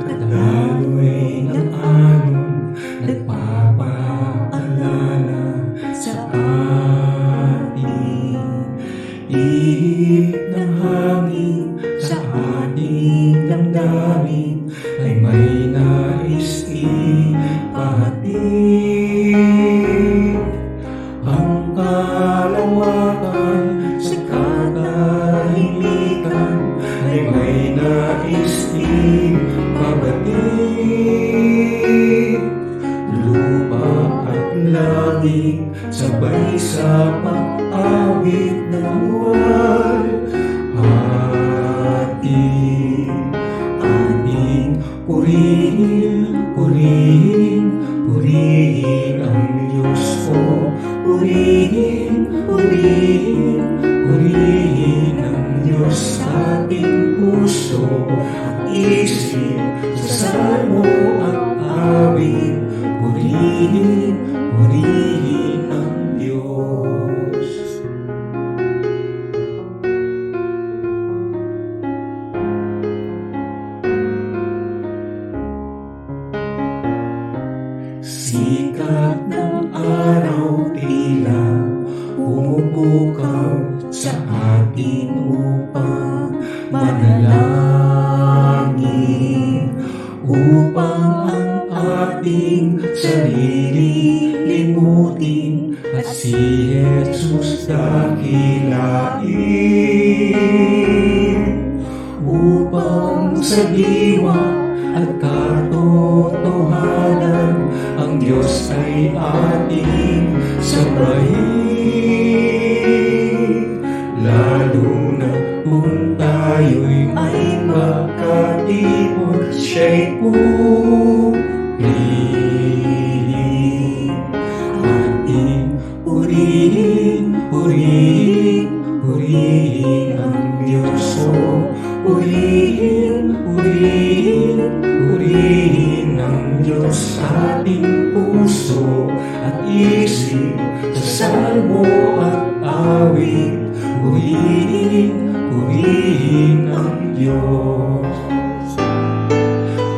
at lalo'y ng alon nagpapaalala sa ating ihip ng hangin sa ating damdamin ay may nais ipahatid. Ang kalawakan sa katahimikan ay may nais ipabatid. Lupa at langit sabay sa pag-awit ng luwal. Ating purihin, purihin, purihin ang Diyos ko. Purihin, purihin, purihin ang Diyos sa ating puso at isip, sa salmo at awit. Purihin, purihin ang Diyos. Sikat ng araw tila pumupukaw sa atin upang manalangin, upang ang ating sarili limutin at si Jesus dakilain, upang sa diwa at katotohanan ang Diyos ay ating sabayin. Lalo na kung tayo'y ay magkatipon, siya'y purihin. Ating purihin, purihin, purihin ang Diyos ko. Purihin, purihin, purihin ang Diyos sa ating puso at isip, sa salmo at awit. Purihin, purihin ang Diyos.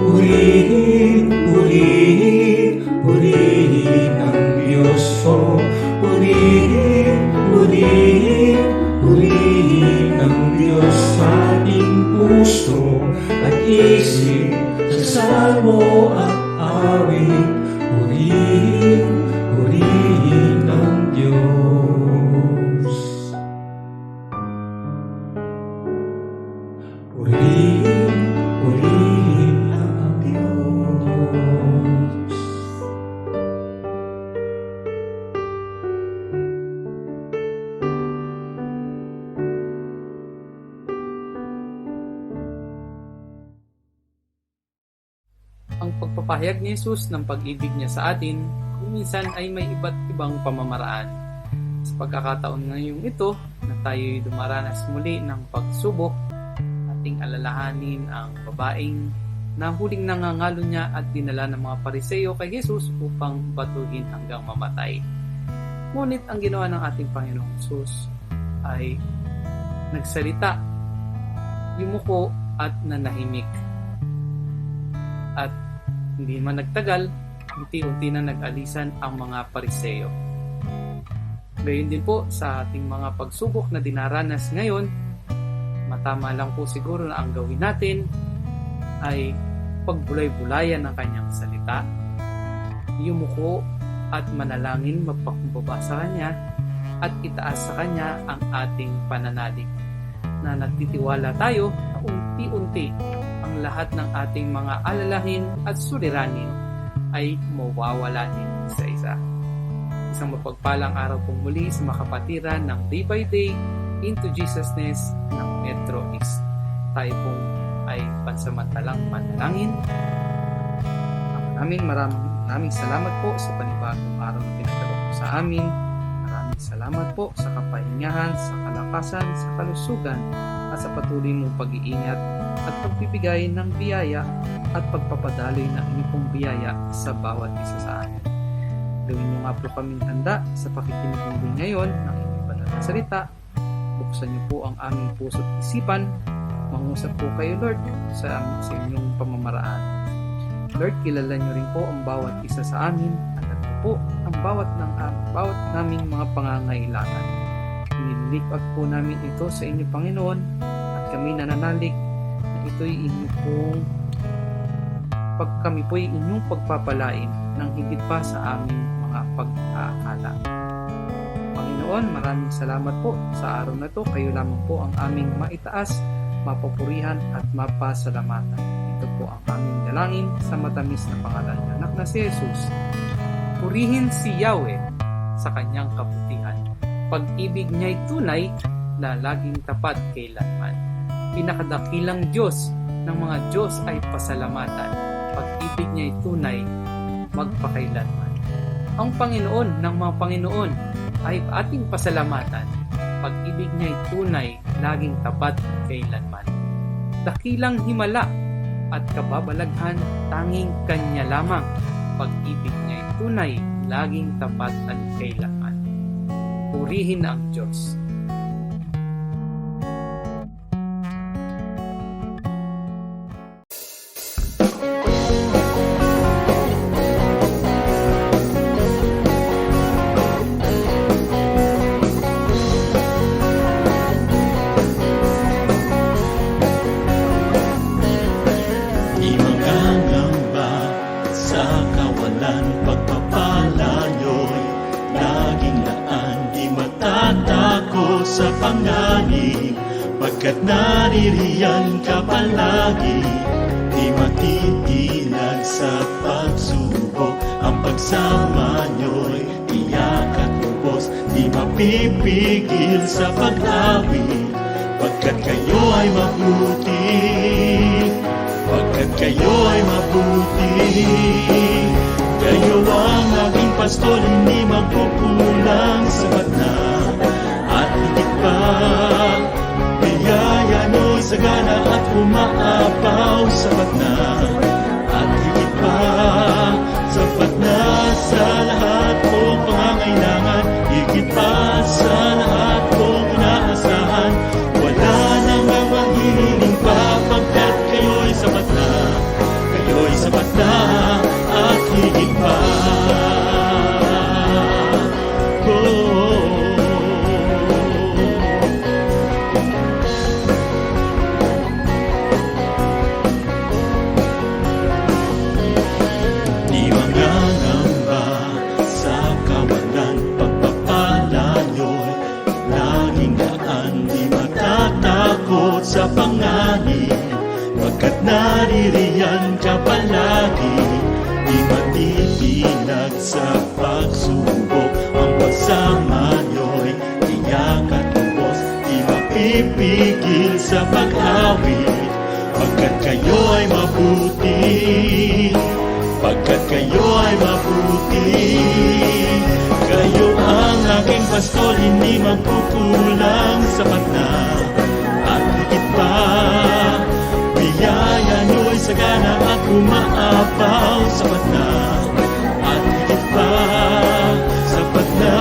Purihin, purihin, purihin ang Diyos ko. Purihin, purihin, purihin ang Diyos sa ating puso at isip, sa salmo at awit. Purihin, purihin ang Diyos. Purihin, purihin ang Diyos. Ang pagpapahayag ni Jesus ng pag-ibig niya sa atin, kung minsan ay may iba't ibang pamamaraan. Sa pagkakataon ngayong ito, na tayo'y dumaranas muli ng pagsubok, ating alalahanin ang babaeng na huling nangangalo niya at dinala ng mga Pariseo kay Jesus upang batuhin hanggang mamatay. Ngunit ang ginawa ng ating Panginoong Jesus ay nagsalita, yumuko at nanahimik. At hindi man nagtagal, unti-unti na nag-alisan ang mga Pariseo. Gayon din po sa ating mga pagsubok na dinaranas ngayon, matama lang po siguro na ang gawin natin ay pagbulay-bulayan ng kanyang salita, yumuko at manalangin magpakumbaba sa kanya at itaas sa kanya ang ating pananalig na nagtitiwala tayo na unti-unti ang lahat ng ating mga alalahin at suliranin ay mawawala din isa-isa. Isang mapagpalang araw pong muli sa makapatiran ng Day by Day into Jesusness ng Metro East. Tayo pong ay pansamantalang manalangin. Maraming salamat po sa panibagong araw na pinagdalo po sa amin. Maraming salamat po sa kapahingahan, sa kalakasan, sa kalusugan, at sa patuloy mong pag-iingat at pagbibigay ng biyaya at pagpapadaloy ng inyong biyaya sa bawat isa sa amin. Gawin niyo nga po kaming handa sa pakikinig muli ngayon ng inyong banal na salita. Buksan niyo po ang aming puso't isipan, mangusap po kayo, Lord, sa inyong pamamaraan. Lord, kilala niyo rin po ang bawat isa sa amin at alam niyo po ang bawat naming mga pangangailangan. Inilipat po namin ito sa inyo, Panginoon, at kami nananalig na ito'y kami po'y inyong pagpapalain ng higit pa sa aming mga pag-aakala. Panginoon, maraming salamat po sa araw na to. Kayo lamang po ang aming maitaas, mapupurihan at mapasalamatan. Ito po ang aming dalangin sa matamis na pangalan ng anak na si Jesus. Purihin si Yahweh sa kanyang kabutihan. Pag-ibig niya'y tunay na laging tapat kailanman. Pinakadakilang Diyos ng mga Diyos ay pasalamatan. Pag-ibig niya'y tunay magpakailanman. Ang Panginoon ng mga Panginoon ay ating pasalamatan. Pag-ibig niya'y tunay, laging tapat kailanman. Dakilang himala at kababalaghan, tanging Kanya lamang. Pag-ibig niya'y tunay, laging tapat at kailanman. Purihin ang Diyos. Sa panganib, pagkat naririyan ka palagi, di matitinag sa pagsubok. Ang pagsama nyo'y tiyak at lubos, di mapipigil sa pag-awit, pagkat kayo ay mabuti, pagkat kayo ay mabuti. Kayo ang aking pastol, hindi magkukulang, sapat na at higit pa. Biyaya nyo'y sagana at umaapaw, sapat na at higit pa. Sapat na sa lahat kong pangangailangan, higit pa sa lahat kong inaasahan. Wala nang mahihiling pa, pagkat kayo'y sapat na, kayo'y sapat na at higit pa. Sa panganib, pagkat naririyan ka palagi, di matitinag sa pagsubok. Ang pagsama nyo'y tiyak at lubos, di mapipigil sa pag-awit, pagkat kayo ay mabuti, pagkat kayo ay mabuti. Kayo ang aking pastol, hindi magkukulang, sapat na at higit pa. Biyaya nyo'y sagana at umaapaw, sapat na at higit pa. Sapat na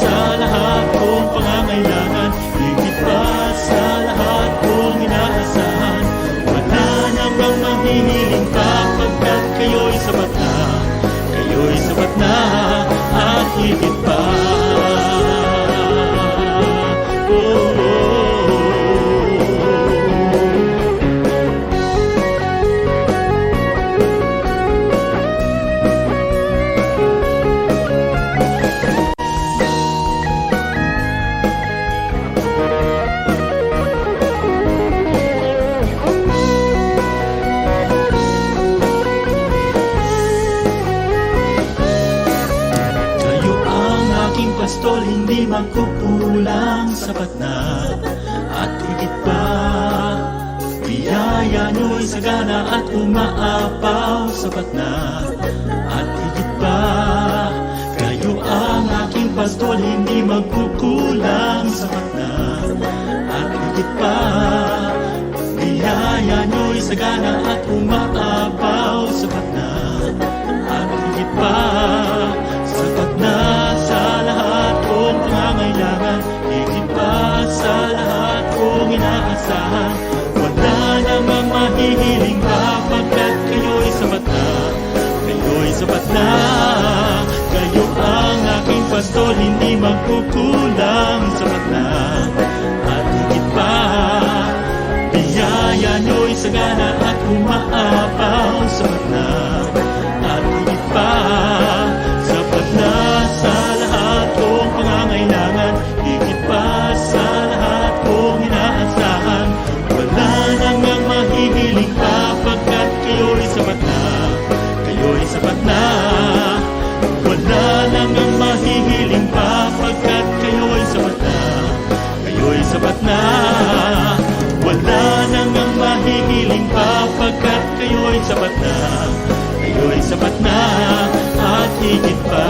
sa lahat kong pangangailangan, higit pa sa lahat kong inaasahan. Wala namang manghihiling pa, pagkat kayo'y sapat na, kayo'y sapat na at higit pa. Pastol, hindi magkukulang, sapat na at higit pa. Biyaya nyo'y sagana at umaapaw, sapat na at higit pa. Kayo ang aking pastol, hindi magkukulang, sapat na at higit pa. Biyaya nyo'y sagana at umaapaw, sapat na at higit pa. Sapat na sa lahat kong pangangailangan, higit pa sa lahat kong inaasahan. Wala sapat na. Kayo ang aking pastor, hindi magkukulang. Sapat na at higit pa. Biyaya nyo'y sagana at umaapaw. Sapat na at higit pa. Sapat na sa lahat kong pangangailangan, higit pa sa lahat kong inaasahan. Wala nang ang mahihiling pa, pagkat kayo'y sapat na. Kayo'y sapat na. Wala nang ang mahihiling pa, pagkat kayo'y sapat na. Kayo'y sapat na. Wala nang ang mahihiling pa, pagkat kayo'y sapat na. Kayo'y sapat na at higit pa.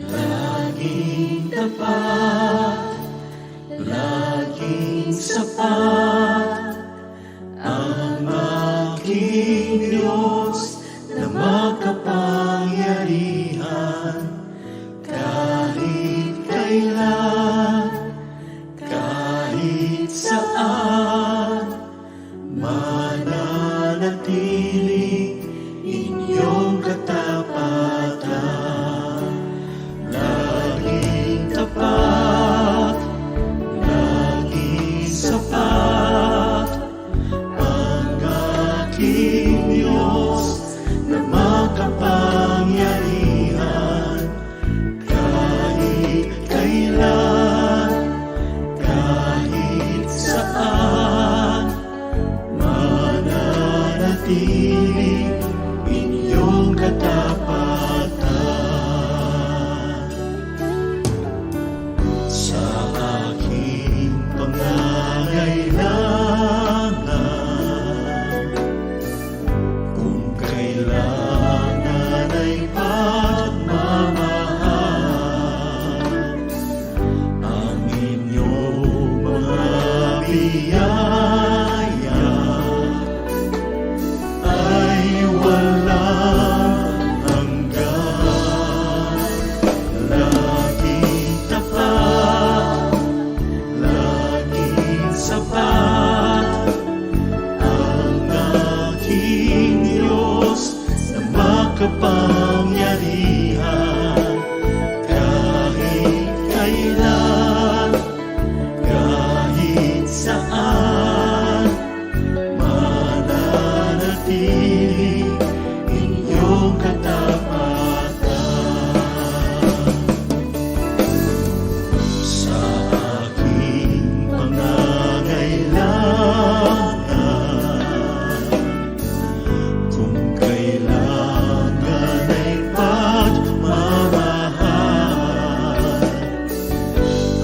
Laging tapat, laging sapat ang aking Diyos na makapangyarihan. Kahit kailan, kahit saan, mananatili inyong katapatan. Laging tapat, laging sapat ang aking Diyos na makapangyarihan. Kahit kailan, kahit saan, mananatili inyong katapatan. Sa aking pangangailangan, kung kailangan ay pagmamahal, ang inyong mga biyaya ay walang hanggan. Laging tapat, laging sapat ang aking Diyos na makapangyarihan. Kahit kailan, kahit saan, mananatili inyong katapatan. Sa aking pangangailangan, kung kailangan ay pagmamahal,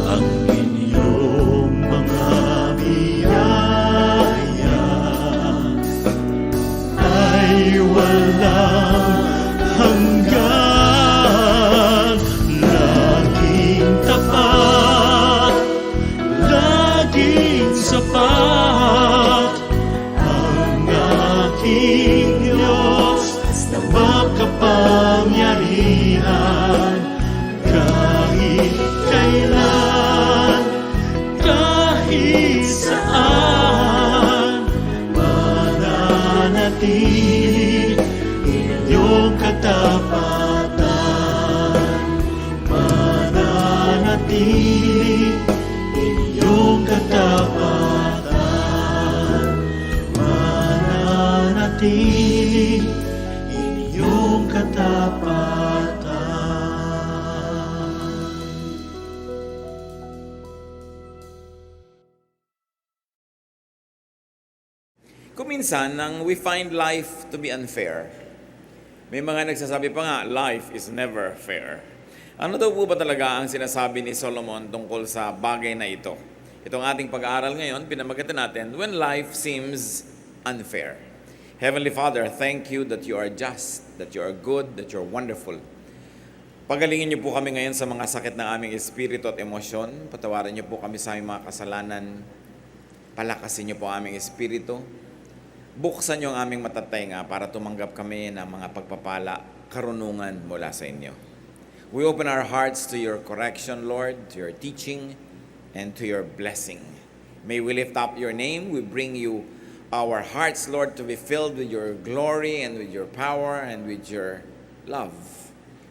ang inyong mga biyaya ay walang hanggan. Laging tapat, laging sapat ang aking Diyos na makapangyarihan. Kahit kailan, kahit saan, mananatili inyong katapatan. Mananatili inyong katapatan. Mananatili inyong katapatan. Kuminsan, nang we find life to be unfair, may mga nagsasabi pa nga, life is never fair. Ano daw po ba talaga ang sinasabi ni Solomon tungkol sa bagay na ito? Itong ating pag-aaral ngayon, pinamagatan natin, When Life Seems Unfair. Heavenly Father, thank you that you are just, that you are good, that you are wonderful. Pagalingin niyo po kami ngayon sa mga sakit ng aming espiritu at emosyon. Patawarin niyo po kami sa aming mga kasalanan. Palakasin niyo po aming espiritu. Buksan niyo ang aming matatenga para tumanggap kami ng mga pagpapala, karunungan mula sa inyo. We open our hearts to your correction, Lord, to your teaching, and to your blessing. May we lift up your name. We bring you our hearts, Lord, to be filled with your glory and with your power and with your love.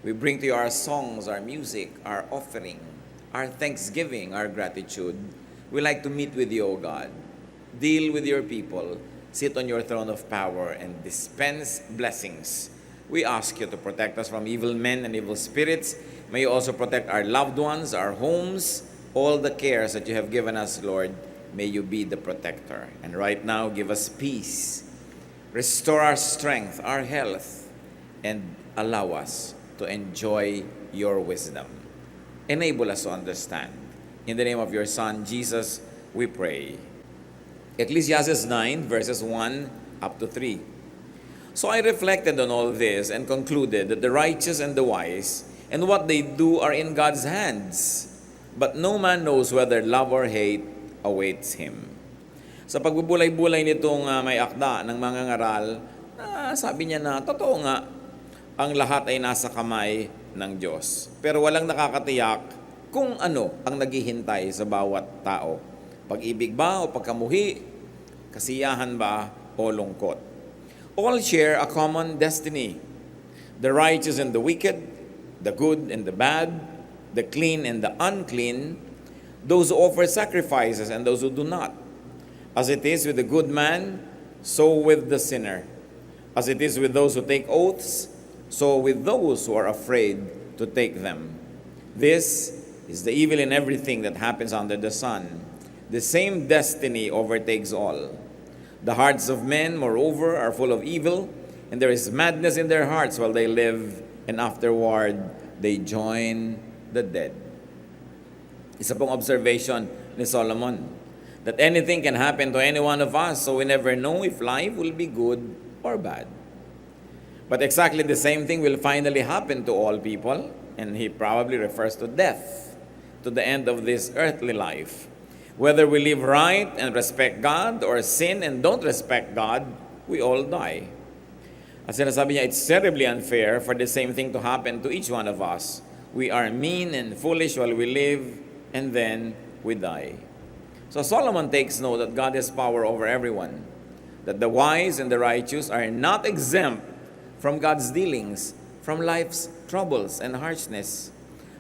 We bring to you our songs, our music, our offering, our thanksgiving, our gratitude. We like to meet with you, O God. Deal with your people. Sit on your throne of power and dispense blessings. We ask you to protect us from evil men and evil spirits. May you also protect our loved ones, our homes, all the cares that you have given us, Lord. May you be the protector. And right now, give us peace. Restore our strength, our health, and allow us to enjoy your wisdom. Enable us to understand. In the name of your Son, Jesus, we pray. Ecclesiastes 9, verses 1 up to 3. So I reflected on all this and concluded that the righteous and the wise and what they do are in God's hands. But no man knows whether love or hate awaits him. Sa pagbubulay-bulay nitong may akda ng mga ngaral, sabi niya na, totoo nga, ang lahat ay nasa kamay ng Diyos. Pero walang nakakatiyak kung ano ang naghihintay sa bawat tao. Pag-ibig ba o pagkamuhi? Kasiyahan ba o lungkot? All share a common destiny. The righteous and the wicked, the good and the bad, the clean and the unclean, those who offer sacrifices and those who do not. As it is with the good man, so with the sinner. As it is with those who take oaths, so with those who are afraid to take them. This is the evil in everything that happens under the sun. The same destiny overtakes all. The hearts of men, moreover, are full of evil, and there is madness in their hearts while they live, and afterward they join the dead. Isa pong observation ni Solomon, that anything can happen to any one of us, so we never know if life will be good or bad. But exactly the same thing will finally happen to all people, and he probably refers to death, to the end of this earthly life. Whether we live right and respect God, or sin and don't respect God, we all die. At sinasabi niya, it's terribly unfair for the same thing to happen to each one of us. We are mean and foolish while we live, and then we die. So Solomon takes note that God has power over everyone, that the wise and the righteous are not exempt from God's dealings, from life's troubles and harshness,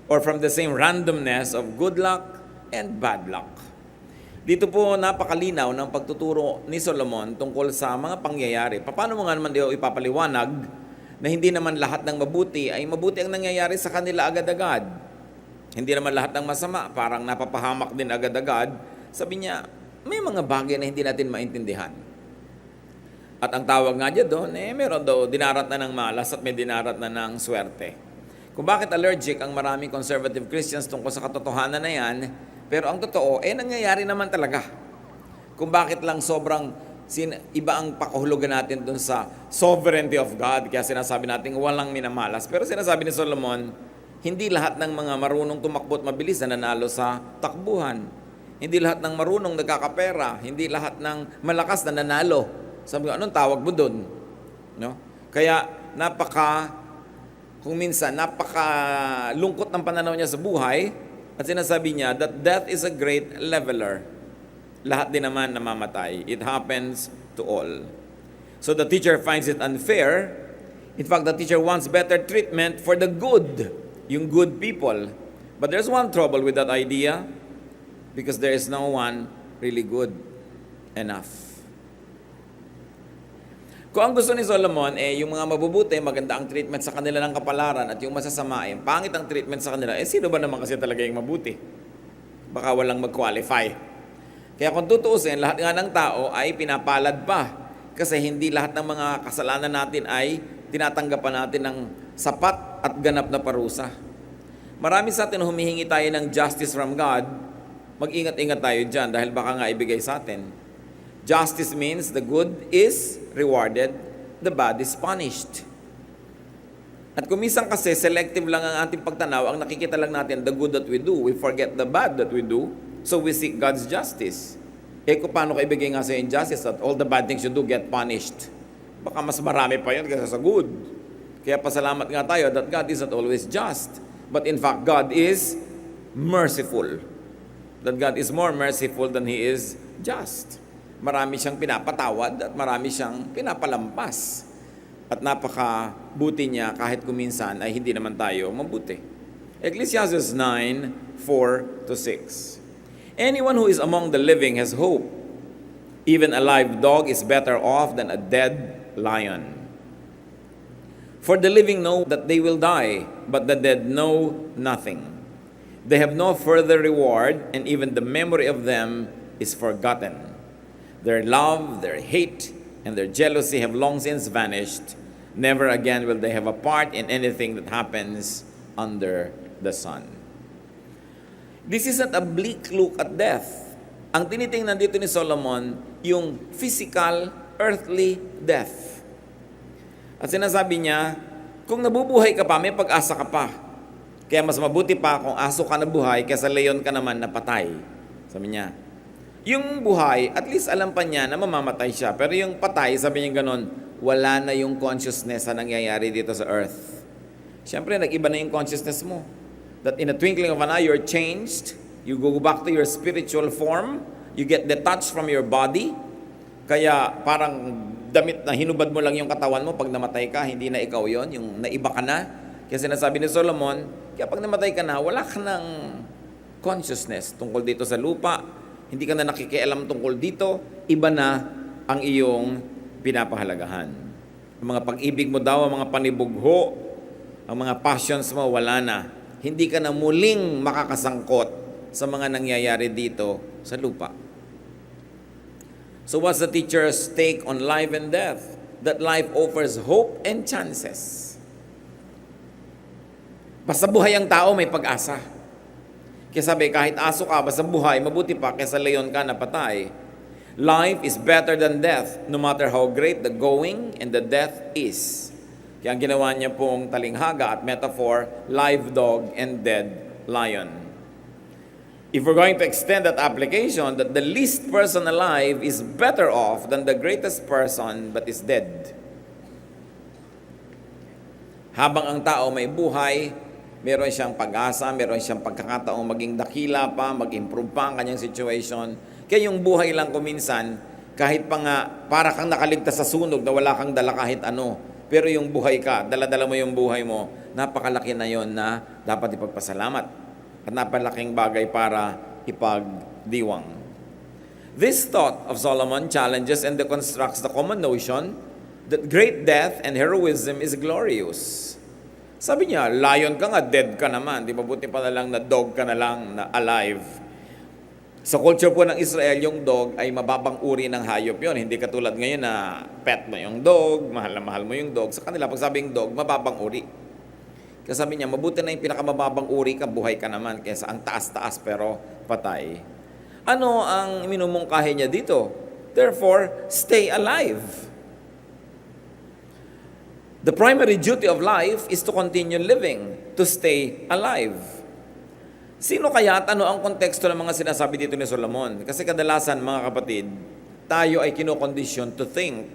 or from the same randomness of good luck and bad luck. Dito po napakalinaw ng pagtuturo ni Solomon tungkol sa mga pangyayari. Paano mo nga naman ito ipapaliwanag na hindi naman lahat ng mabuti ay mabuti ang nangyayari sa kanila agad-agad. Hindi naman lahat ng masama, parang napapahamak din agad-agad. Sabi niya, may mga bagay na hindi natin maintindihan. At ang tawag nga dyan doon, meron daw dinarat na ng malas at may dinarat na ng swerte. Kung bakit allergic ang maraming conservative Christians tungkol sa katotohanan na yan, pero ang totoo, nangyayari naman talaga. Kung bakit lang sobrang iba ang pakahulugan natin dun sa sovereignty of God, kaya sinasabi natin walang minamalas. Pero sinasabi ni Solomon, hindi lahat ng mga marunong tumakbo at mabilis na nanalo sa takbuhan. Hindi lahat ng marunong nagkakapera. Hindi lahat ng malakas na nanalo. Sabi ko, anong tawag mo dun? No? Kaya kung minsan, napakalungkot ng pananaw niya sa buhay, at sinasabi niya that death is a great leveler. Lahat din naman namamatay. It happens to all. So the teacher finds it unfair. In fact, the teacher wants better treatment for the good, yung good people. But there's one trouble with that idea, because there is no one really good enough. Kung ang gusto ni Solomon, yung mga mabubuti, maganda ang treatment sa kanila ng kapalaran, at yung masasama, pangit ang treatment sa kanila, sino ba naman kasi talaga yung mabuti? Baka walang mag-qualify. Kaya kung tutuusin, lahat nga ng tao ay pinapalad pa. Kasi hindi lahat ng mga kasalanan natin ay tinatanggapan natin ng sapat at ganap na parusa. Marami sa atin humihingi tayo ng justice from God, mag-ingat-ingat tayo dyan dahil baka nga ibigay sa atin. Justice means the good is rewarded, the bad is punished. At kuminsan kasi, selective lang ang ating pagtanaw, ang nakikita lang natin the good that we do. We forget the bad that we do, so we seek God's justice. Kung paano ka ibigay nga sa injustice that all the bad things you do get punished? Baka mas marami pa yun kaysa sa good. Kaya pasalamat nga tayo that God is not always just. But in fact, God is merciful. That God is more merciful than He is just. Marami siyang pinapatawad at marami siyang pinapalampas. At napakabuti niya kahit kuminsan ay hindi naman tayo mabuti. Ecclesiastes 9:4-6. Anyone who is among the living has hope. Even a live dog is better off than a dead lion. For the living know that they will die, but the dead know nothing. They have no further reward, and even the memory of them is forgotten. Their love, their hate, and their jealousy have long since vanished. Never again will they have a part in anything that happens under the sun. This is not a bleak look at death. Ang tinitingnan dito ni Solomon, yung physical, earthly death. At sinasabi niya, kung nabubuhay ka pa, may pag-asa ka pa. Kaya mas mabuti pa kung aso ka na buhay kaysa leon ka naman na patay. Sabi niya. Yung buhay, at least alam pa niya na mamamatay siya. Pero yung patay, sabi niya ganon, wala na yung consciousness na nangyayari dito sa earth. Siyempre, nag-iba na yung consciousness mo. That in a twinkling of an eye, you're changed. You go back to your spiritual form. You get detached from your body. Kaya parang damit na hinubad mo lang yung katawan mo pag namatay ka, hindi na ikaw yon, yung naiba ka na. Kaya sinasabi ni Solomon, kaya pag namatay ka na, wala ka ng consciousness tungkol dito sa lupa. Hindi ka na nakikialam tungkol dito, iba na ang iyong pinapahalagahan. Ang mga pag-ibig mo daw, ang mga panibugho, ang mga passions mo, wala na. Hindi ka na muling makakasangkot sa mga nangyayari dito sa lupa. So what's the teacher's take on life and death? That life offers hope and chances. Basta buhay ang tao, may pag-asa. Kaya sabi, kahit aso ka, basta buhay, mabuti pa kaysa leon ka na patay. Life is better than death, no matter how great the going and the death is. Kaya ang ginawa niya pong talinghaga at metaphor, live dog and dead lion. If we're going to extend that application, that the least person alive is better off than the greatest person but is dead. Habang ang tao may buhay, meron siyang pag-asa, meron siyang pagkakataong maging dakila pa, mag-improve pa ang kanyang situation. Kaya yung buhay lang kuminsan, kahit pa nga para kang nakaligtas sa sunog na wala kang dala kahit ano, pero yung buhay ka, dala-dala mo yung buhay mo, napakalaki na yon na dapat ipagpasalamat. At napalaking bagay para ipagdiwang. This thought of Solomon challenges and deconstructs the common notion that great death and heroism is glorious. Sabi niya, lion ka nga, dead ka naman. Di ba buti pa na lang na dog ka na lang, na alive. Sa culture po ng Israel, yung dog ay mababang uri ng hayop yon. Hindi katulad ngayon na pet mo yung dog, mahal na mahal mo yung dog. Sa kanila, pag sabing dog, mababang uri. Kaya sabi niya, mabuti na yung pinakamababang uri ka, buhay ka naman, kaysa ang taas-taas pero patay. Ano ang minumungkahi niya dito? Therefore, stay alive. The primary duty of life is to continue living, to stay alive. Sino kaya at ano ang konteksto ng mga sinasabi dito ni Solomon? Kasi kadalasan, mga kapatid, tayo ay kinokondisyon to think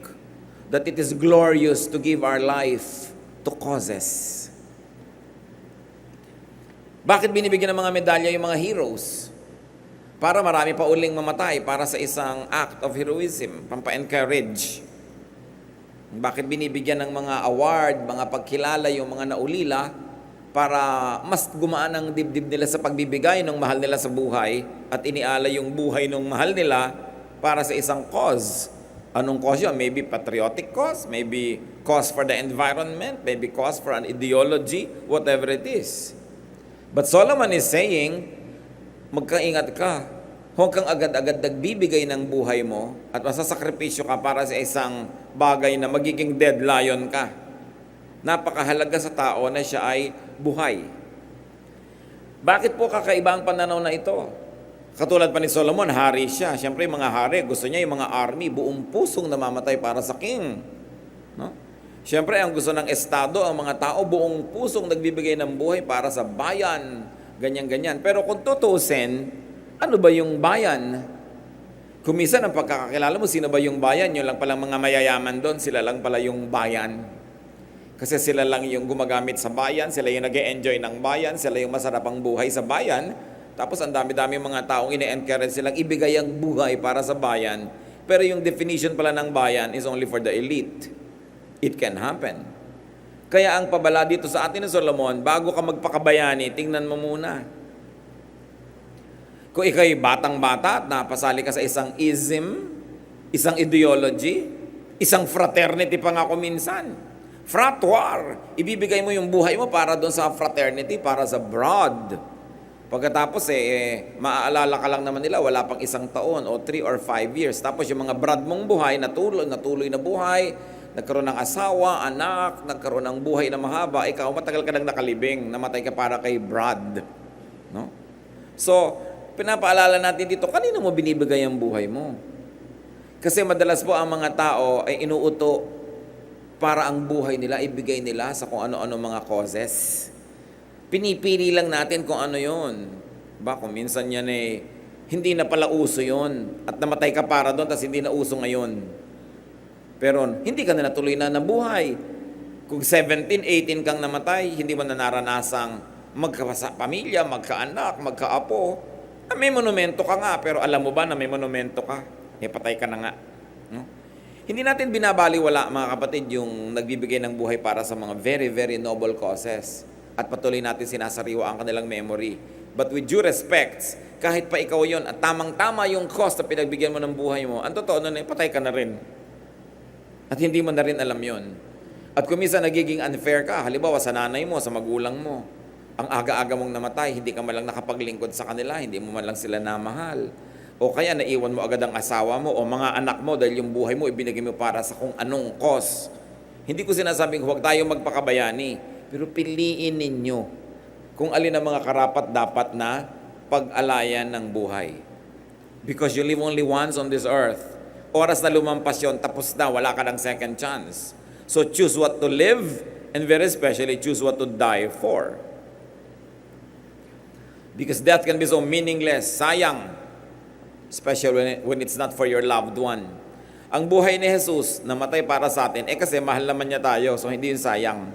that it is glorious to give our life to causes. Bakit binibigyan ng mga medalya yung mga heroes? Para marami pa uling mamatay para sa isang act of heroism, pampa-encourage. Bakit binibigyan ng mga award, mga pagkilala yung mga naulila para mas gumaan ang dibdib nila sa pagbibigay ng mahal nila sa buhay at iniala yung buhay ng mahal nila para sa isang cause. Anong cause yun? Maybe patriotic cause, maybe cause for the environment, maybe cause for an ideology, whatever it is. But Solomon is saying, magkaingat ka. Huwag kang agad-agad nagbibigay ng buhay mo at masasakripisyo ka para sa isang bagay na magiging dead lion ka. Napakahalaga sa tao na siya ay buhay. Bakit po kakaiba ang pananaw na ito? Katulad pa ni Solomon, hari siya. Siyempre, yung mga hari, gusto niya yung mga army, buong pusong namamatay para sa king. No? Siyempre, ang gusto ng estado, ang mga tao, buong pusong nagbibigay ng buhay para sa bayan. Ganyan-ganyan. Pero kung tutusin, ano ba yung bayan? Kung minsan ang pagkakakilala mo, sino ba yung bayan? Yun lang palang mga mayayaman doon, sila lang pala yung bayan. Kasi sila lang yung gumagamit sa bayan, sila yung nag-e-enjoy ng bayan, sila yung masarap ang buhay sa bayan. Tapos ang dami-dami mga taong ine-encourage silang ibigay ang buhay para sa bayan. Pero yung definition pala ng bayan is only for the elite. It can happen. Kaya ang pabala dito sa atin ni Solomon, bago ka magpakabayani, tingnan mo muna. Kung ikaw'y batang-bata at napasali ka sa isang ism, isang ideology, isang fraternity pa nga kung minsan. Frat war. Ibibigay mo yung buhay mo para doon sa fraternity, para sa broad. Pagkatapos maaalala ka lang naman nila, wala pang 1 taon o 3 or 5 years. Tapos yung mga brad mong buhay, natuloy na buhay, nagkaroon ng asawa, anak, nagkaroon ng buhay na mahaba, ikaw matagal ka nang nakalibing, namatay ka para kay Brad. No? So, pinapaalala natin dito, kanino mo binibigay ang buhay mo? Kasi madalas po ang mga tao ay inuuto para ang buhay nila, ibigay nila sa kung ano-ano mga causes. Pinipili lang natin kung ano yon. Kung minsan yan hindi na pala uso yon at namatay ka para doon, tapos hindi na uso ngayon. Pero hindi ka na natuloy na nabuhay. Kung 17, 18 kang namatay, hindi mo na naranasang magkapamilya, magkaanak, magkaapo. May monumento ka nga, pero alam mo ba na may monumento ka? Patay ka na nga. No? Hindi natin binabaliwala, mga kapatid, yung nagbibigay ng buhay para sa mga very, very noble causes. At patuloy natin sinasariwa ang kanilang memory. But with due respect, kahit pa ikaw yon at tamang-tama yung cost na pinagbigyan mo ng buhay mo, ang totoo nun patay ka na rin. At hindi mo na rin alam yon. At kung minsan nagiging unfair ka, halimbawa sa nanay mo, sa magulang mo, ang aga-aga mong namatay, hindi ka man lang nakapaglingkod sa kanila, hindi mo man lang sila namahal. O kaya naiwan mo agad ang asawa mo o mga anak mo dahil yung buhay mo ibinigay mo para sa kung anong cause. Hindi ko sinasabing huwag tayo magpakabayani. Pero piliin ninyo kung alin ang mga karapat dapat na pag-alayan ng buhay. Because you live only once on this earth. Oras na lumampas yun, tapos na, wala ka ng second chance. So choose what to live and very especially choose what to die for. Because death can be so meaningless, sayang. Especially when it's not for your loved one. Ang buhay ni Jesus, namatay para sa atin, kasi mahal naman niya tayo, so hindi yun sayang.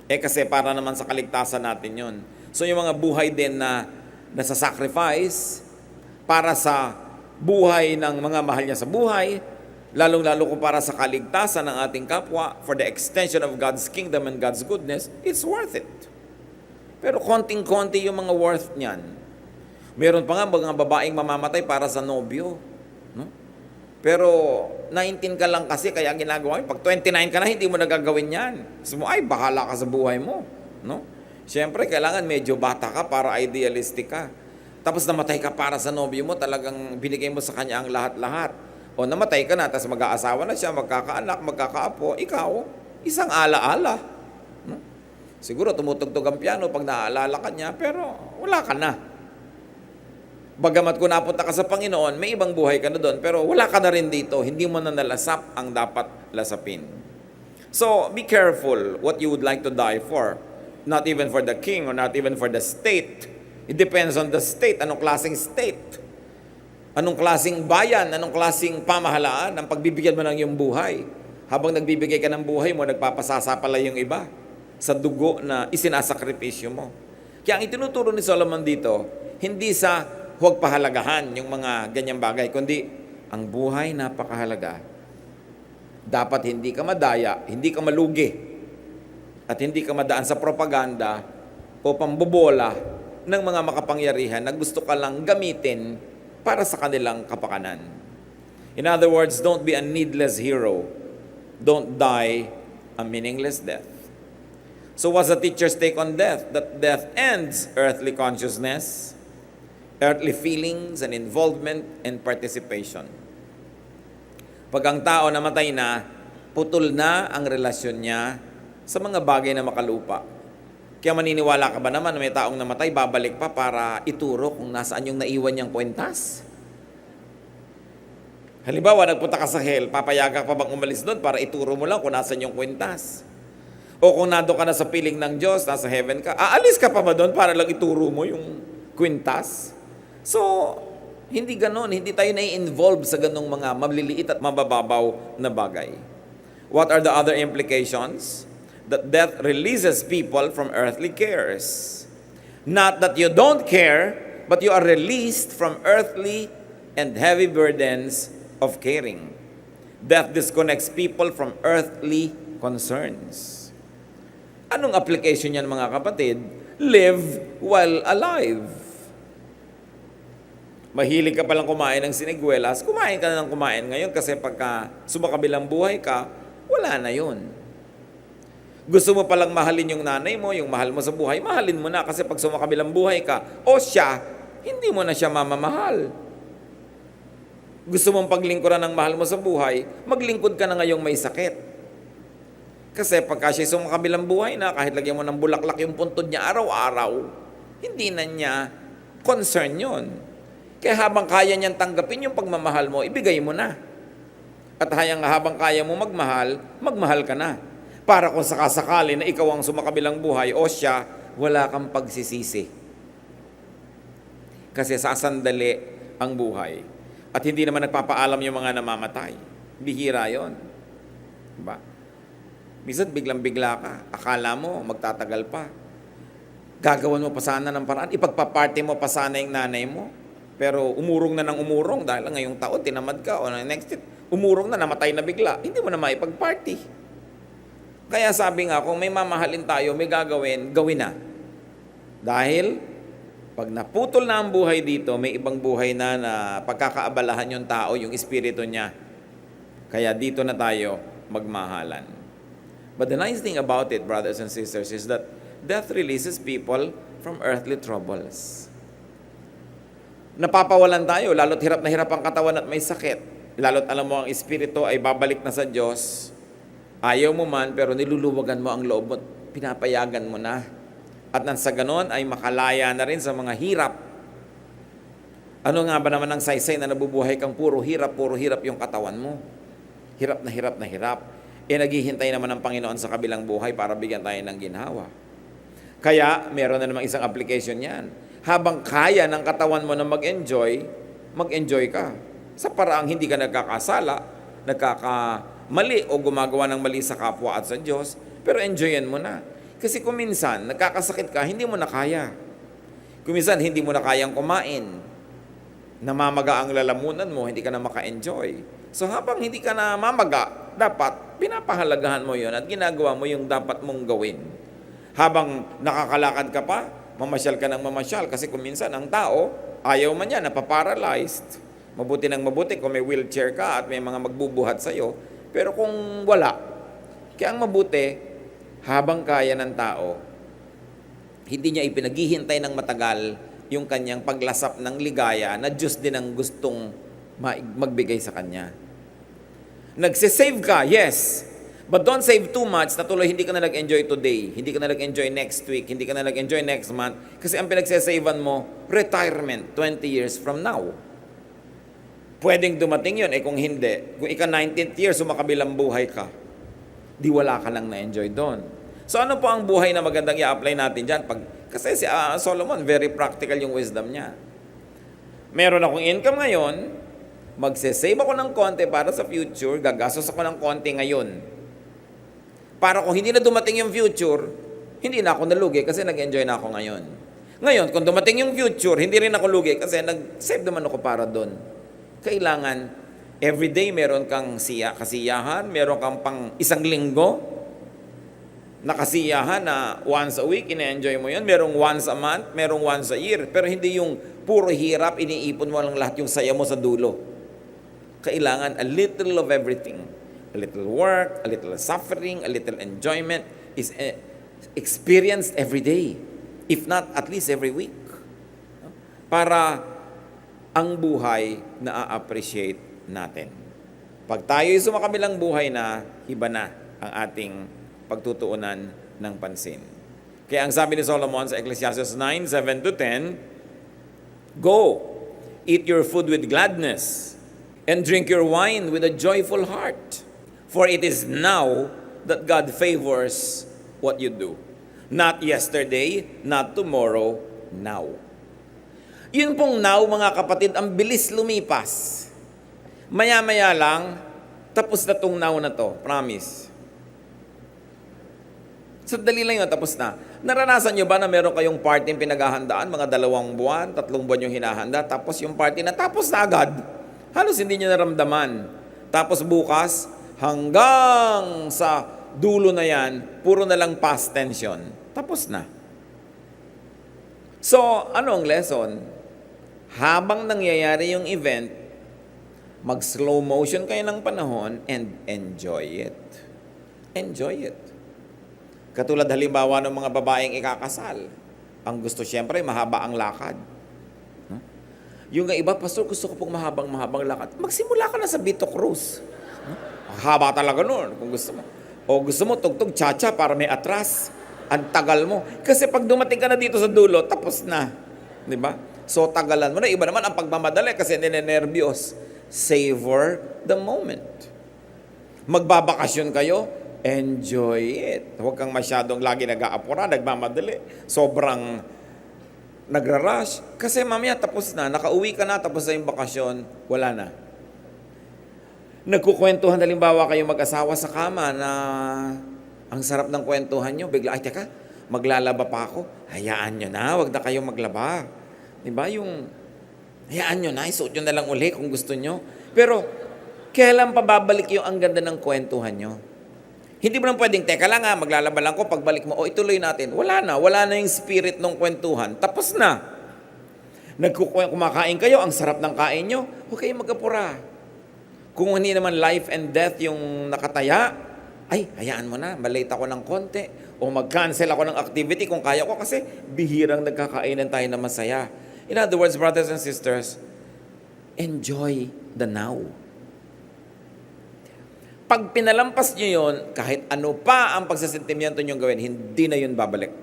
Kasi para naman sa kaligtasan natin yun. So yung mga buhay din na nasa-sacrifice para sa buhay ng mga mahal niya sa buhay, lalong-lalo kung para sa kaligtasan ng ating kapwa, for the extension of God's kingdom and God's goodness, it's worth it. Pero konting-konti yung mga worth niyan. Meron pa nga mga babaeng mamamatay para sa nobyo. No? Pero 19 ka lang kasi kaya ginagawa mo. Pag 29 ka na, hindi mo nagagawin yan. Sabi mo, ay, bahala ka sa buhay mo. No? Siyempre, kailangan medyo bata ka para idealistic ka. Tapos namatay ka para sa nobyo mo, talagang binigay mo sa kanya ang lahat-lahat. O namatay ka na, tapos mag-aasawa na siya, magkakaanak, magkakaapo. Ikaw, isang ala-ala. No? Siguro tumutugtog ang piano pag naaalala ka niya, pero wala ka na. Bagamat kung napunta ka sa Panginoon, may ibang buhay ka na doon, pero wala ka na rin dito. Hindi mo na nalasap ang dapat lasapin. So, be careful what you would like to die for. Not even for the king or not even for the state. It depends on the state. Anong klaseng state? Anong klaseng bayan? Anong klaseng pamahalaan? Ang pagbibigyan mo ng iyong buhay. Habang nagbibigay ka ng buhay mo, nagpapasasa pala yung iba sa dugo na isinasakripisyo mo. Kaya ang itinuturo ni Solomon dito, hindi sa huwag pahalagahan yung mga ganyang bagay, kundi ang buhay napakahalaga. Dapat hindi ka madaya, hindi ka malugi, at hindi ka madaan sa propaganda o pambobola ng mga makapangyarihan na gusto ka lang gamitin para sa kanilang kapakanan. In other words, don't be a needless hero. Don't die a meaningless death. So what's the teacher's take on death? That death ends earthly consciousness, earthly feelings and involvement and participation. Pag ang tao namatay na, putol na ang relasyon niya sa mga bagay na makalupa. Kaya maniniwala ka ba naman na may taong namatay, babalik pa para ituro kung nasaan yung naiwan niyang kwintas? Halimbawa, nagpunta ka sa hell, papayagan ka pa bang umalis doon para ituro mo lang kung nasaan yung kwintas? O kung nado ka na sa piling ng Diyos, nasa heaven ka, aalis ka pa ba doon para lang ituro mo yung kwintas? So, hindi ganon. Hindi tayo na-involve sa ganong mga maliliit at mabababaw na bagay. What are the other implications? That death releases people from earthly cares. Not that you don't care, but you are released from earthly and heavy burdens of caring. Death disconnects people from earthly concerns. Anong application yan, mga kapatid? Live while alive. Mahilig ka palang kumain ng siniguelas, kumain ka na ng kumain ngayon kasi pagka sumakabilang buhay ka, wala na yun. Gusto mo palang mahalin yung nanay mo, yung mahal mo sa buhay, mahalin mo na kasi pag sumakabilang buhay ka, o siya, hindi mo na siya mamamahal. Gusto mong paglingkuran ng mahal mo sa buhay, maglingkod ka na ngayong may sakit. Kasi pagka siya sumakabilang buhay na, kahit lagyan mo ng bulaklak yung puntod niya araw-araw, hindi na niya concern yun. Kaya habang kaya niyang tanggapin yung pagmamahal mo, ibigay mo na. At habang kaya mo magmahal, magmahal ka na. Para kung sakasakali na ikaw ang sumakabilang buhay o siya, wala kang pagsisisi. Kasi sasandali ang buhay. At hindi naman nagpapaalam yung mga namamatay. Bihira yon. Diba? Minsan biglang-bigla ka. Akala mo magtatagal pa. Gagawan mo pa sana ng paraan. Ipagpaparty mo pa sana yung nanay mo. Pero umurong na ng umurong dahil ngayong taon tinamad ka o next year, umurong na, namatay na bigla. Hindi mo na maipag-party. Kaya sabi nga, kung may mamahalin tayo, may gagawin, gawin na. Dahil, pag naputol na ang buhay dito, may ibang buhay na pagkakaabalahan yung tao, yung espiritu niya. Kaya dito na tayo magmahalan. But the nice thing about it, brothers and sisters, is that death releases people from earthly troubles. Napapawalan tayo, lalo't hirap na hirap ang katawan at may sakit. Lalo't alam mo ang espiritu ay babalik na sa Diyos. Ayaw mo man, pero niluluwagan mo ang loob mo, pinapayagan mo na. At nang sa ganon ay makalaya na rin sa mga hirap. Ano nga ba naman ang saysay na nabubuhay kang puro hirap yung katawan mo? Hirap na hirap na hirap. Naghihintay naman ng Panginoon sa kabilang buhay para bigyan tayo ng ginhawa. Kaya, meron na namang isang application yan. Habang kaya ng katawan mo na mag-enjoy ka. Sa paraang hindi ka nagkakasala, mali o gumagawa ng mali sa kapwa at sa Diyos, pero enjoyin mo na. Kasi kung minsan, nagkakasakit ka, hindi mo na kaya. Kung minsan, hindi mo na kayang kumain. Namamaga ang lalamunan mo, hindi ka na maka-enjoy. So habang hindi ka na mamaga, dapat pinapahalagahan mo yon at ginagawa mo yung dapat mong gawin. Habang nakakalakad ka pa, mamasyal ka ng mamasyal. Kasi kung minsan, ang tao, ayaw man yan, napaparalyzed. Mabuti ng mabuti kung may wheelchair ka at may mga magbubuhat sa'yo. Pero kung wala, kaya ang mabuti, habang kaya ng tao, hindi niya ipinaghihintay ng matagal yung kanyang paglasap ng ligaya na Diyos din ang gustong magbigay sa kanya. Nagsisave ka, yes. But don't save too much na tuloy hindi ka na nag-enjoy today, hindi ka na nag-enjoy next week, hindi ka na nag-enjoy next month. Kasi ang pinagsasavean mo, retirement 20 years from now. Pwedeng dumating yun, kung hindi, kung ika-19th year, sumakabilang buhay ka, di wala ka lang na-enjoy doon. So ano po ang buhay na magandang i-apply natin dyan? Kasi si Solomon, very practical yung wisdom niya. Meron akong income ngayon, magsasave ako ng konti para sa future, gagastos ako ng konti ngayon. Para kung hindi na dumating yung future, hindi na ako nalugi kasi nag-enjoy na ako ngayon. Ngayon, kung dumating yung future, hindi rin ako lugi kasi nag-save naman ako para doon. Kailangan, everyday meron kang kasiyahan, meron kang pang isang linggo na kasiyahan na once a week, ina-enjoy mo yun. Merong once a month, merong once a year. Pero hindi yung puro hirap, iniipon mo lang lahat yung saya mo sa dulo. Kailangan a little of everything. A little work, a little suffering, a little enjoyment is experienced every day. If not, at least every week. Para ang buhay na a-appreciate natin. Pag tayo'y sumakabilang buhay na, iba na ang ating pagtutuunan ng pansin. Kaya ang sabi ni Solomon sa Ecclesiastes 9:7-10, "Go, eat your food with gladness, and drink your wine with a joyful heart. For it is now that God favors what you do. Not yesterday, not tomorrow, now." Yun pong now, mga kapatid, ang bilis lumipas. Maya-maya lang, tapos na tong now na to. Promise. Sandali lang yun, tapos na. Naranasan nyo ba na meron kayong party yung pinaghahandaan, mga 2 buwan, 3 buwan yung hinahanda, tapos yung party na tapos na agad? Halos hindi nyo naramdaman. Tapos bukas, hanggang sa dulo na yan, puro na lang past tense yun. Tapos na. So, ano ang lesson? Habang nangyayari yung event, mag-slow motion kayo ng panahon and enjoy it. Enjoy it. Katulad halimbawa ng mga babaeng ikakasal. Ang gusto siyempre, mahaba ang lakad. No? Yung iba, pastor, gusto ko pong mahabang lakad. Magsimula ka na sa Vito Cruz. No? Haba talaga nun, kung gusto mo. O gusto mo, tugtog cha-cha para may atras. Ang tagal mo. Kasi pag dumating ka na dito sa dulo, tapos na. Di ba? So, tagalan mo na. Iba naman ang pagmamadali kasi ninenervyos. Savor the moment. Magbabakasyon kayo, enjoy it. Huwag kang masyadong lagi nag-aapura, nagmamadali. Sobrang nagra-rush. Kasi mamaya tapos na, nakauwi ka na, tapos na yung bakasyon, wala na. Nagkukwentuhan, halimbawa kayo mag-asawa sa kama na ang sarap ng kwentuhan nyo. Bigla, ay teka, maglalaba pa ako. Hayaan nyo na, wag na kayo maglaba. Diba yung, hayaan nyo na, isuot nyo na lang uli kung gusto nyo. Pero, kailan pa babalik yung ang ganda ng kwentuhan nyo? Hindi mo lang pwedeng, teka lang maglalaba lang ko, pagbalik mo, ituloy natin. Wala na yung spirit ng kwentuhan. Tapos na. Kumakain kayo, ang sarap ng kain nyo, huwag kayong mag-apura. Kung hindi naman life and death yung nakataya, ay, hayaan mo na, malate ako ng konti, o mag-cancel ako ng activity kung kaya ko, kasi bihirang nagkakainan tayo na masaya. In other words, brothers and sisters, enjoy the now. Pag pinalampas nyo yun, kahit ano pa ang pagsasentimiento nyo gawin, hindi na yun babalik.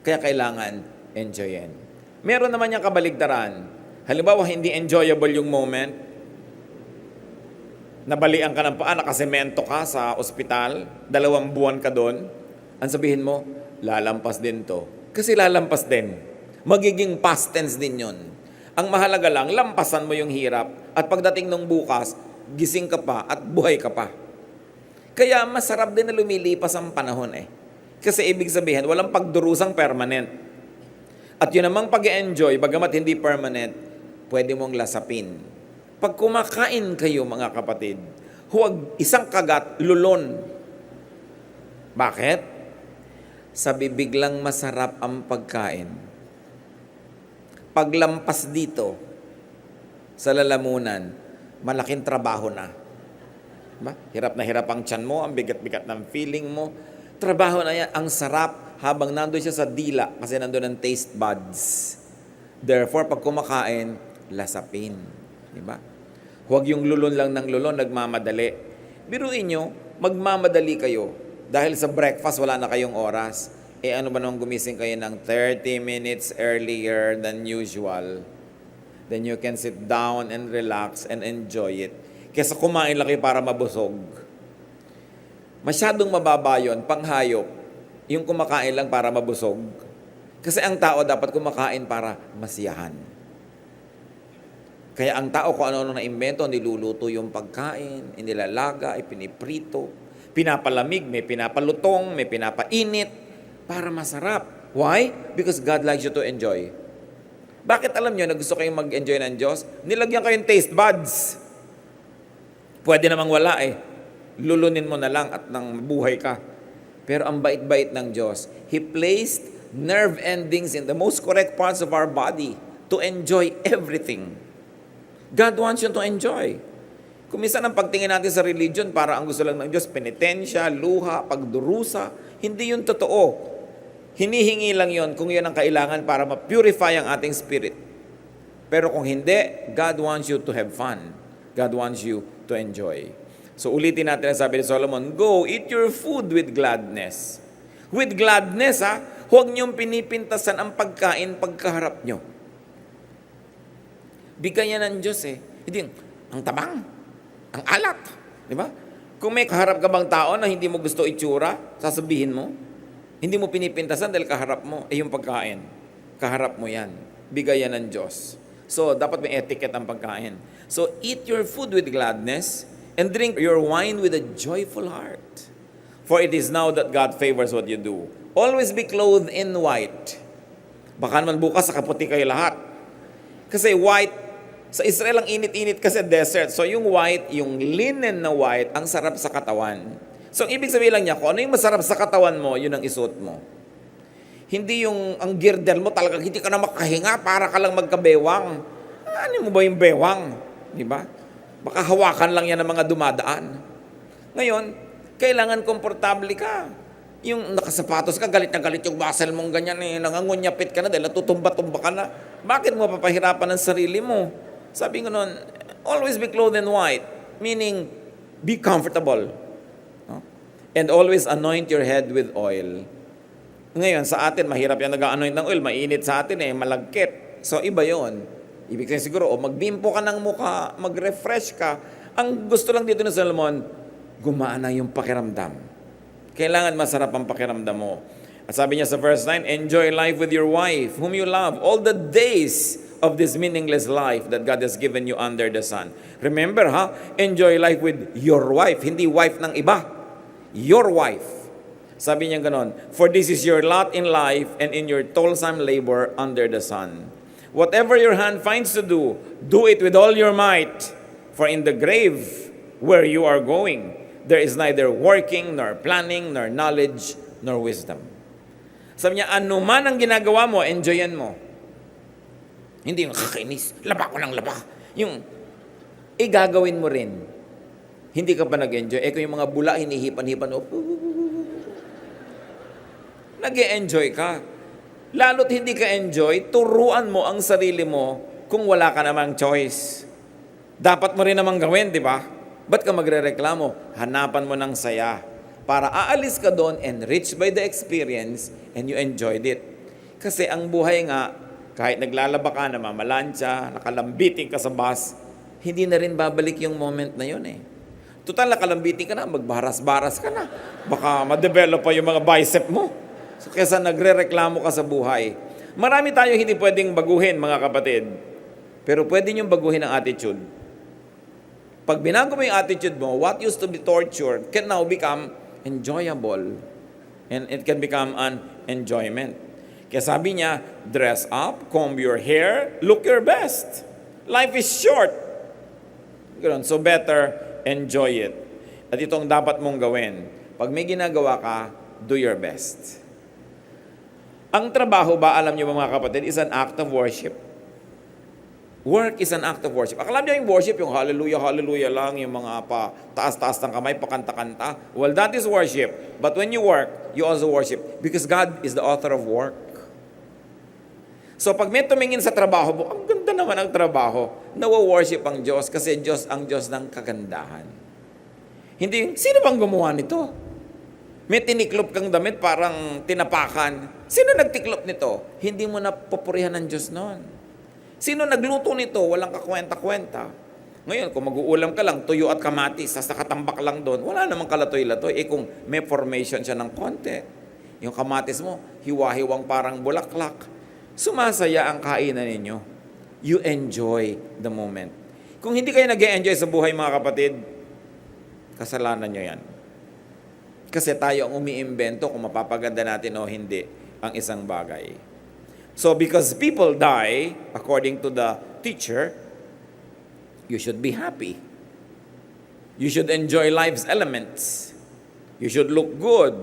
Kaya kailangan enjoyin. Meron naman yung kabaligtaran. Halimbawa, hindi enjoyable yung moment. Nabalian ka ng paa, nakasemento ka sa ospital, 2 buwan ka doon. Ang sabihin mo, lalampas din to. Kasi lalampas din. Magiging past tense din yun. Ang mahalaga lang, lampasan mo yung hirap. At pagdating ng bukas, gising ka pa at buhay ka pa. Kaya masarap din na lumilipas ang panahon eh. Kasi ibig sabihin, walang pagdurusang permanent. At yun namang pag-enjoy, bagamat hindi permanent, pwede mong lasapin. Pag kumakain kayo mga kapatid, huwag isang kagat, lulon. Bakit? Sa bibig lang masarap ang pagkain. Paglampas dito, sa lalamunan, malaking trabaho na. Diba? Hirap na hirap ang tiyan mo, ang bigat-bigat ng feeling mo. Trabaho na yan, ang sarap habang nandoon siya sa dila kasi nandoon ang taste buds. Therefore, pag kumakain, lasapin. Diba? Huwag yung lulon lang ng lulon, nagmamadali. Biruin nyo, magmamadali kayo. Dahil sa breakfast, wala na kayong oras. Ano ba nung gumising kayo ng 30 minutes earlier than usual? Then you can sit down and relax and enjoy it. Kesa kumain lang kayo para mabusog. Masyadong mababa yun, panghayop. Yung kumakain lang para mabusog. Kasi ang tao dapat kumakain para masiyahan. Kaya ang tao kung ano-ano na-invento, niluluto yung pagkain, inilalaga, ipiniprito, pinapalamig, may pinapalutong, may pinapainit, para masarap. Why? Because God likes you to enjoy. Bakit alam nyo na gusto kayong mag-enjoy ng Diyos? Nilagyan kayong taste buds. Pwede namang wala eh. Lulunin mo na lang at nang buhay ka. Pero ang bait-bait ng Diyos, He placed nerve endings in the most correct parts of our body to enjoy everything. God wants you to enjoy. Kung minsan ang pagtingin natin sa religion, para ang gusto lang ng Diyos, penitensya, luha, pagdurusa, hindi yun totoo. Hinihingi lang yon kung yun ang kailangan para ma-purify ang ating spirit. Pero kung hindi, God wants you to have fun. God wants you to enjoy. So ulitin natin ang sabi ni Solomon, go, eat your food with gladness. With gladness, ha? Huwag niyong pinipintasan ang pagkain pagkaharap niyo. Bigayan ng Diyos eh. Hindi, ang tabang, ang alat. Di ba? Kung may kaharap ka bang tao na hindi mo gusto itsura, sasabihin mo, hindi mo pinipintasan dahil kaharap mo, yung pagkain. Kaharap mo yan. Bigayan ng Diyos. So, dapat may etiquette ang pagkain. So, eat your food with gladness and drink your wine with a joyful heart. For it is now that God favors what you do. Always be clothed in white. Baka naman bukas sa kaputi kayo lahat. Kasi white, sa Israel ang init-init kasi desert. So yung white, yung linen na white, ang sarap sa katawan. So ang ibig sabihin lang niya, kung ano yung masarap sa katawan mo, yun ang isuot mo. Hindi yung ang girdle mo talaga, hindi ka na makahinga para ka lang magkabewang. Ano mo ba yung bewang? Di ba? Baka hawakan lang yan ng mga dumadaan. Ngayon, kailangan komportable ka. Yung nakasapatos ka, galit na galit yung muscle mong ganyan eh, nangangunyapit ka na dahil natutumba-tumba ka na. Bakit mo papahirapan ang sarili mo? Sabi nga nun, always be clothed in white, meaning be comfortable. No? And always anoint your head with oil. Ngayon, sa atin, mahirap yan nag-anoint ng oil, mainit sa atin eh, malagkit. So, iba yon. Ibig sabihin siguro, magbimpo ka ng mukha, mag-refresh ka. Ang gusto lang dito ni Solomon, gumana yung pakiramdam. Kailangan masarap ang pakiramdam mo. At sabi niya sa verse 9, enjoy life with your wife, whom you love, all the days of this meaningless life that God has given you under the sun. Remember, enjoy life with your wife, hindi wife ng iba. Your wife. Sabi niya ganon, for this is your lot in life and in your toilsome labor under the sun. Whatever your hand finds to do, do it with all your might. For in the grave where you are going, there is neither working, nor planning, nor knowledge, nor wisdom. Sabi niya, ano man ang ginagawa mo, enjoyan mo. Hindi yung kakainis, laba ko ng laba. Yung, gagawin mo rin. Hindi ka pa nag-enjoy. Kung yung mga bula, hinihipan-hipan, nag-enjoy ka. Lalo't hindi ka enjoy, turuan mo ang sarili mo kung wala ka namang choice. Dapat mo rin namang gawin, di ba? Ba't ka magre-reklamo? Hanapan mo ng saya para aalis ka doon enriched by the experience and you enjoyed it. Kasi ang buhay nga, kahit naglalaba ka, namamalansya, nakalambiting ka sa bus, hindi na rin babalik yung moment na yun eh. Total, nakalambiting ka na, magbaras-baras ka na. Baka ma-develop pa yung mga bicep mo. So, kesa nagre-reklamo ka sa buhay. Marami tayo hindi pwedeng baguhin, mga kapatid. Pero pwede niyong baguhin ang attitude. Pag binago mo yung attitude mo, what used to be torture can now become enjoyable. And it can become an enjoyment. Kaya sabi niya, dress up, comb your hair, look your best. Life is short. So better enjoy it. At ito ang dapat mong gawin. Pag may ginagawa ka, do your best. Ang trabaho ba, alam niyo mga kapatid, is an act of worship. Work is an act of worship. Akala niyo yung worship, yung hallelujah, hallelujah lang, yung mga pa taas-taas ng kamay, pakanta-kanta. Well, that is worship. But when you work, you also worship. Because God is the author of work. So pag may tumingin sa trabaho mo, ang ganda naman ang trabaho, nawa-worship ang Diyos kasi Diyos ang Diyos ng kagandahan. Hindi, sino bang gumawa nito? May tiniklop kang damit, parang tinapakan. Sino nagtiklop nito? Hindi mo na papurihan ng Diyos noon. Sino nagluto nito? Walang kakwenta-kwenta. Ngayon, kung mag-uulam ka lang, tuyo at kamatis, tas nakatambak lang doon, wala namang kalatoy-latoy. Kung may formation siya ng konti, yung kamatis mo, hiwa-hiwang parang bulaklak, sumasaya ang kainan ninyo. You enjoy the moment. Kung hindi kayo nag-enjoy sa buhay, mga kapatid, kasalanan nyo yan. Kasi tayo ang umiimbento kung mapapaganda natin o hindi ang isang bagay. So because people die, according to the teacher, you should be happy. You should enjoy life's elements. You should look good.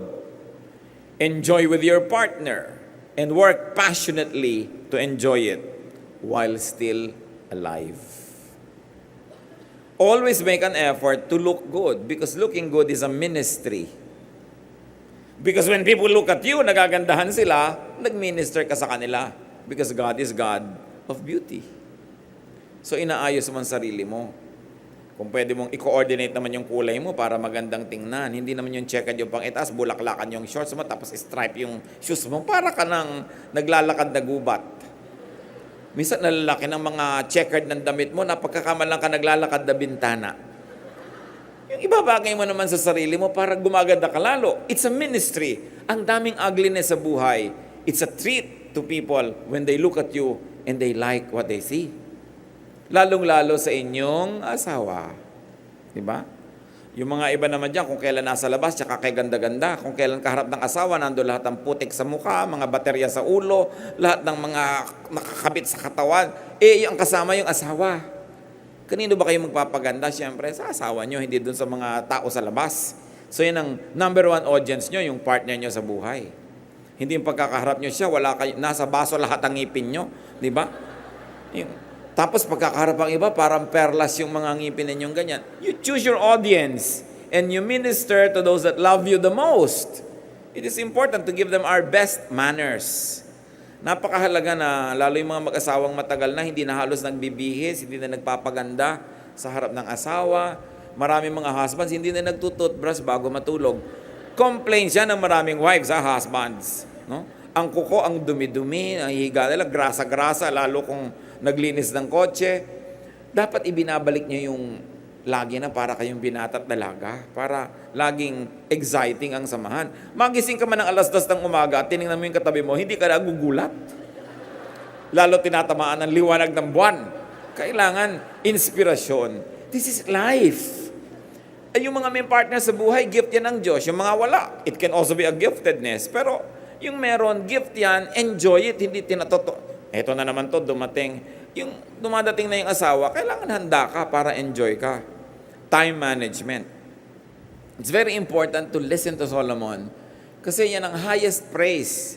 Enjoy with your partner. And work passionately to enjoy it while still alive. Always make an effort to look good because looking good is a ministry. Because when people look at you, nagagandahan sila, nag-minister ka sa kanila. Because God is God of beauty. So inaayos mo ang sarili mo. Kung pwede mong i-coordinate naman yung kulay mo para magandang tingnan. Hindi naman yung checkered yung pang-itaas, bulaklakan yung shorts mo, tapos stripe yung shoes mo. Para ka nang naglalakad na gubat. Minsan nalalaki ng mga checkered ng damit mo, napagkakamalang ka naglalakad na bintana. Yung ibabagay mo naman sa sarili mo para gumaganda ka lalo. It's a ministry. Ang daming ugliness sa buhay. It's a treat to people when they look at you and they like what they see. Lalong-lalo sa inyong asawa. Diba? Yung mga iba naman dyan, kung kailan nasa labas, tsaka kay ganda-ganda. Kung kailan kaharap ng asawa, nando lahat ng putik sa mukha, mga baterya sa ulo, lahat ng mga nakakabit sa katawan. Yung kasama yung asawa. Kanino ba kayo magpapaganda? Siyempre, sa asawa nyo, hindi dun sa mga tao sa labas. So yun ang number one audience nyo, yung partner nyo sa buhay. Hindi yung pagkakaharap nyo siya, wala kayo, nasa baso lahat ang ngipin nyo. Diba? Tapos pagkakaharap ang iba, parang perlas yung mga ngipin ninyong ganyan. You choose your audience and you minister to those that love you the most. It is important to give them our best manners. Napakahalaga na, lalo yung mga mag-asawang matagal na, hindi na halos nagbibihis, hindi na nagpapaganda sa harap ng asawa. Maraming mga husbands, hindi na nagtututbrush bago matulog. Complain siya ng maraming wives, husbands. No? Ang kuko, ang dumi-dumi, ang higa nila, grasa-grasa, lalo kung naglinis ng kotse. Dapat ibinabalik niyo yung lagi na para kayong binata at dalaga, para laging exciting ang samahan. Magising ka man ng 2:00 ng umaga at tinignan mo yung katabi mo, hindi ka nagugulat. Lalo tinatamaan ng liwanag ng buwan. Kailangan inspirasyon. This is life. Ay, yung mga may partner sa buhay, gift yan ng Diyos. Yung mga wala, it can also be a giftedness. Pero yung meron, gift yan, enjoy it, hindi tinatoto. Eto na naman to, dumating. Yung dumadating na yung asawa, kailangan handa ka para enjoy ka. Time management. It's very important to listen to Solomon kasi yan ang highest praise.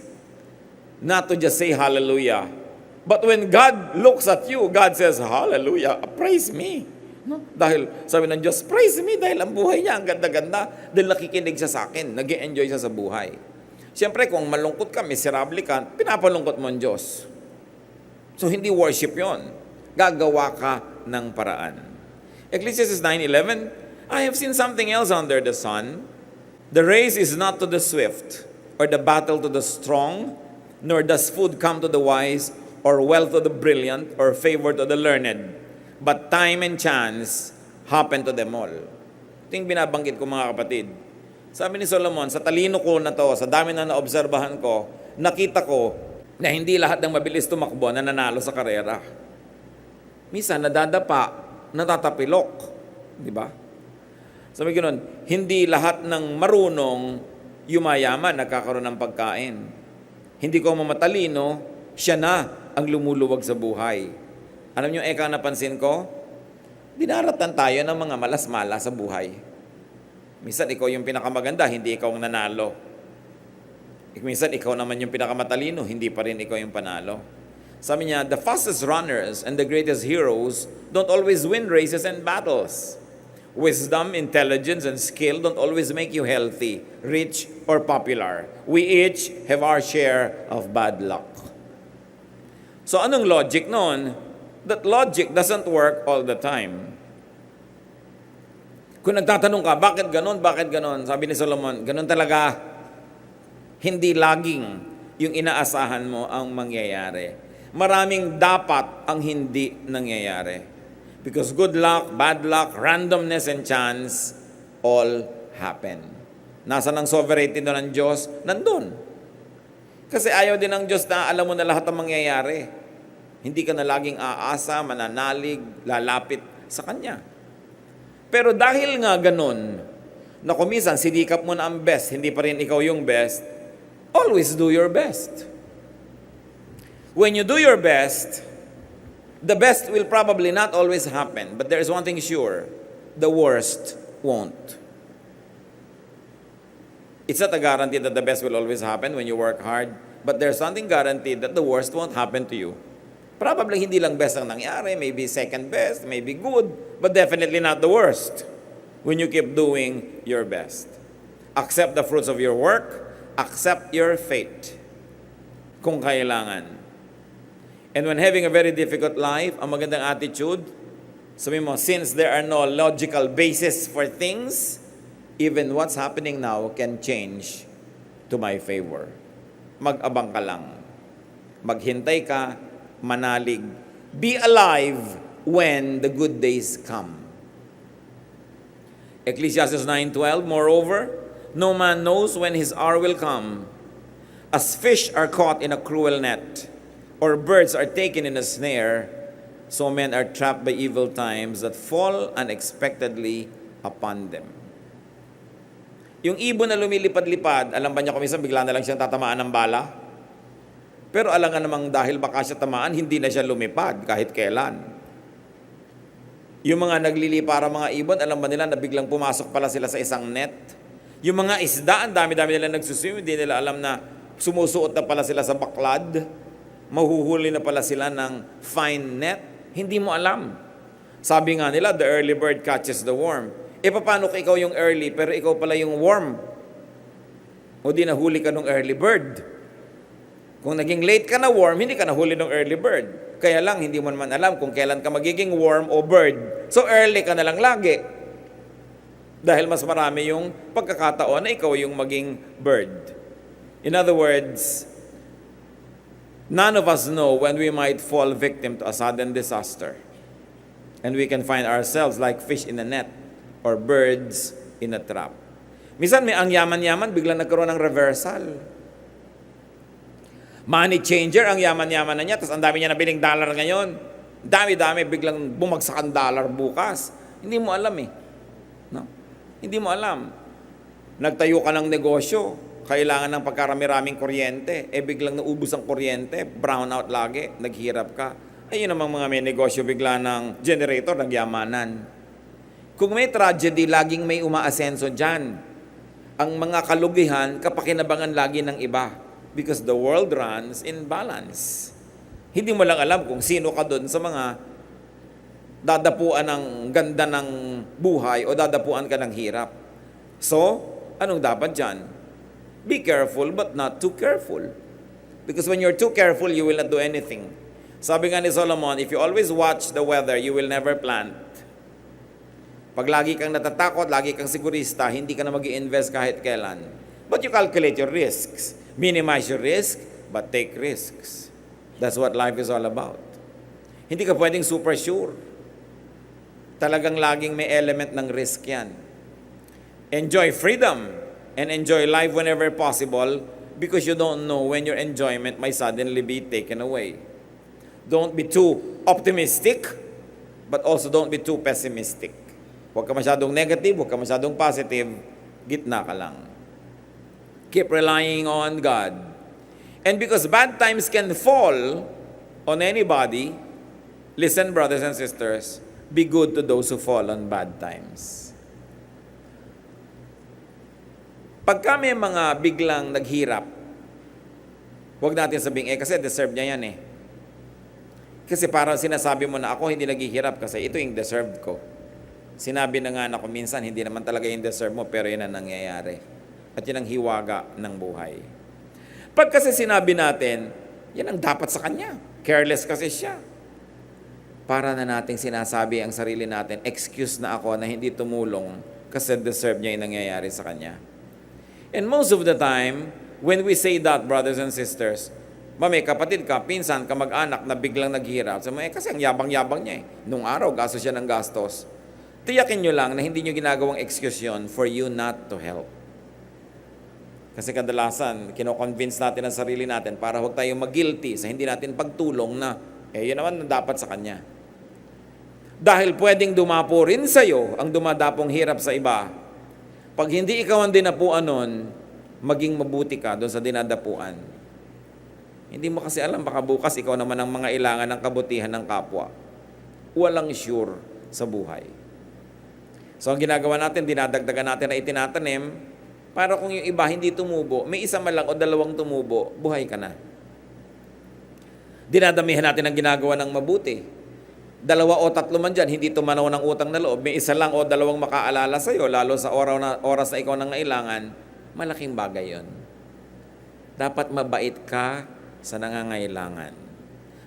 Not to just say hallelujah. But when God looks at you, God says, hallelujah, praise me. No? Dahil sabi ng Diyos, praise me dahil ang buhay niya, ang ganda-ganda. Dahil nakikinig siya sa akin, nag-e-enjoy siya sa buhay. Siyempre, kung malungkot ka, miserable ka, pinapalungkot mo ang Diyos. So, hindi worship yon. Gagawa ka ng paraan. Ecclesiastes 9:11, I have seen something else under the sun. The race is not to the swift, or the battle to the strong, nor does food come to the wise, or wealth to the brilliant, or favor to the learned. But time and chance happen to them all. Ito yung binabanggit ko mga kapatid. Sabi ni Solomon, sa talino ko na to, sa dami na naobserbahan ko, nakita ko na hindi lahat ng mabilis tumakbo na nanalo sa karera. Minsan, nadadapa, natatapilok. Di ba? Sabi ganoon, hindi lahat ng marunong yumayaman, nagkakaroon ng pagkain. Hindi ko mamatalino, siya na ang lumuluwag sa buhay. Alam niyo, eka napansin ko, dinaratan tayo ng mga malas-mala sa buhay. Minsan, ikaw yung pinakamaganda, hindi ikaw ang nanalo. Minsan, ikaw naman yung pinakamatalino, hindi pa rin ikaw yung panalo. Sabi niya, the fastest runners and the greatest heroes don't always win races and battles. Wisdom, intelligence, and skill don't always make you healthy, rich, or popular. We each have our share of bad luck. So, anong logic nun? That logic doesn't work all the time. Kung nagtatanong ka, bakit ganon? Bakit ganon? Sabi ni Solomon, ganon talaga. Hindi laging yung inaasahan mo ang mangyayari. Maraming dapat ang hindi nangyayari. Because good luck, bad luck, randomness, and chance all happen. Nasa ng sovereignty ng Diyos? Nandun. Kasi ayaw din ng Diyos na alam mo na lahat ang mangyayari. Hindi ka na laging aasa, mananalig, lalapit sa Kanya. Pero dahil nga ganun, na kumisan, sinikap mo na ang best, hindi pa rin ikaw yung best, always do your best. When you do your best, the best will probably not always happen, but there is one thing sure, the worst won't. It's not a guarantee that the best will always happen when you work hard, but there's something guaranteed that the worst won't happen to you. Probably hindi lang best ang nangyari, maybe second best, maybe good, but definitely not the worst when you keep doing your best. Accept the fruits of your work, accept your fate kung kailangan. And when having a very difficult life, ang magandang attitude, Sabi mo, since there are no logical basis for things, even what's happening now can change to my favor. Mag-abang ka lang. Maghintay ka, manalig. Be alive when the good days come. Ecclesiastes 9:12, moreover, no man knows when his hour will come. As fish are caught in a cruel net, or birds are taken in a snare, so men are trapped by evil times that fall unexpectedly upon them. Yung ibon na lumilipad-lipad, alam ba niya kung minsan bigla na lang siyang tatamaan ng bala? Pero alam nga namang dahil baka siya tamaan, hindi na siya lumipad kahit kailan. Yung mga naglilipara mga ibon, alam ba nila na biglang pumasok pala sila sa isang net? Yung mga isda, ang dami-dami nila nagsuswim, hindi nila alam na sumusuot na pala sila sa baklad, mahuhuli na pala sila ng fine net. Hindi mo alam. Sabi nga nila, the early bird catches the worm. E paano kung ikaw yung early, pero ikaw pala yung worm? O di nahuli ka ng early bird? Kung naging late ka na worm, hindi ka nahuli ng early bird. Kaya lang, hindi mo naman alam kung kailan ka magiging worm o bird. So early ka na lang lagi. Dahil mas marami yung pagkakataon na ikaw yung maging bird. In other words, none of us know when we might fall victim to a sudden disaster. And we can find ourselves like fish in a net or birds in a trap. Minsan may ang yaman-yaman, biglang nagkaroon ng reversal. Money changer, ang yaman-yaman na niya, tapos ang dami niya nabiling dollar ngayon. Dami-dami, biglang bumagsak ang dollar bukas. Hindi mo alam eh. No? Hindi mo alam. Nagtayo ka ng negosyo, kailangan ng pagkarami-raming kuryente, biglang naubos ang kuryente, brownout lagi, naghirap ka. Ayun namang mga may negosyo, bigla ng generator, nagyamanan. Kung may tragedy, laging may umaasenso dyan. Ang mga kalugihan, kapakinabangan lagi ng iba. Because the world runs in balance. Hindi mo lang alam kung sino ka doon sa mga dadapuan ng ganda ng buhay o dadapuan ka ng hirap. So, anong dapat dyan? Be careful but not too careful. Because when you're too careful, you will not do anything. Sabi nga ni Solomon, if you always watch the weather, you will never plant. Pag lagi kang natatakot, lagi kang sigurista, hindi ka na mag-i-invest kahit kailan. But you calculate your risks. Minimize your risk, but take risks. That's what life is all about. Hindi ka pwedeng super sure. Talagang laging may element ng risk yan. Enjoy freedom and enjoy life whenever possible because you don't know when your enjoyment might suddenly be taken away. Don't be too optimistic, but also don't be too pessimistic. Huwag ka masyadong negative, huwag ka masyadong positive, gitna ka lang. Keep relying on God. And because bad times can fall on anybody, listen, brothers and sisters, be good to those who fall on bad times. Pagka may mga biglang naghirap, huwag natin sabihin, kasi deserve niya yan eh. Kasi parang sinasabi mo na ako hindi naghihirap kasi ito yung deserved ko. Sinabi na nga ako minsan, hindi naman talaga yung deserve mo, pero yun ang nangyayari. At yun ang hiwaga ng buhay. Pag kasi sinabi natin, yan ang dapat sa kanya. Careless kasi siya. Para na nating sinasabi ang sarili natin, excuse na ako na hindi tumulong kasi deserve niya yung nangyayari sa kanya. And most of the time, when we say that, brothers and sisters, may kapatid ka, pinsan ka, mag-anak na biglang naghihirap. So, kasi ang yabang-yabang niya eh. Nung araw, gastos siya ng gastos. Tiyakin nyo lang na hindi nyo ginagawang excuse yun for you not to help. Kasi kadalasan, kino-convince natin ang sarili natin para huwag tayong mag-guilty sa hindi natin pagtulong na, yun naman na dapat sa kanya. Dahil pwedeng dumapo rin sa'yo ang dumadapong hirap sa iba. Pag hindi ikaw ang dinapuan nun, maging mabuti ka doon sa dinadapuan. Hindi mo kasi alam, baka bukas ikaw naman ang mga ilangan ng kabutihan ng kapwa. Walang sure sa buhay. So ang ginagawa natin, dinadagdagan natin na itinatanim, para kung yung iba hindi tumubo, may isa man lang o dalawang tumubo, buhay ka na. Dinadamihan natin ang ginagawa ng mabuti. 2 o 3 man dyan, hindi tumanaw ng utang na loob. May isa lang o 2 makaalala sa'yo, lalo sa oras na ikaw nangailangan, malaking bagay yon. Dapat mabait ka sa nangangailangan.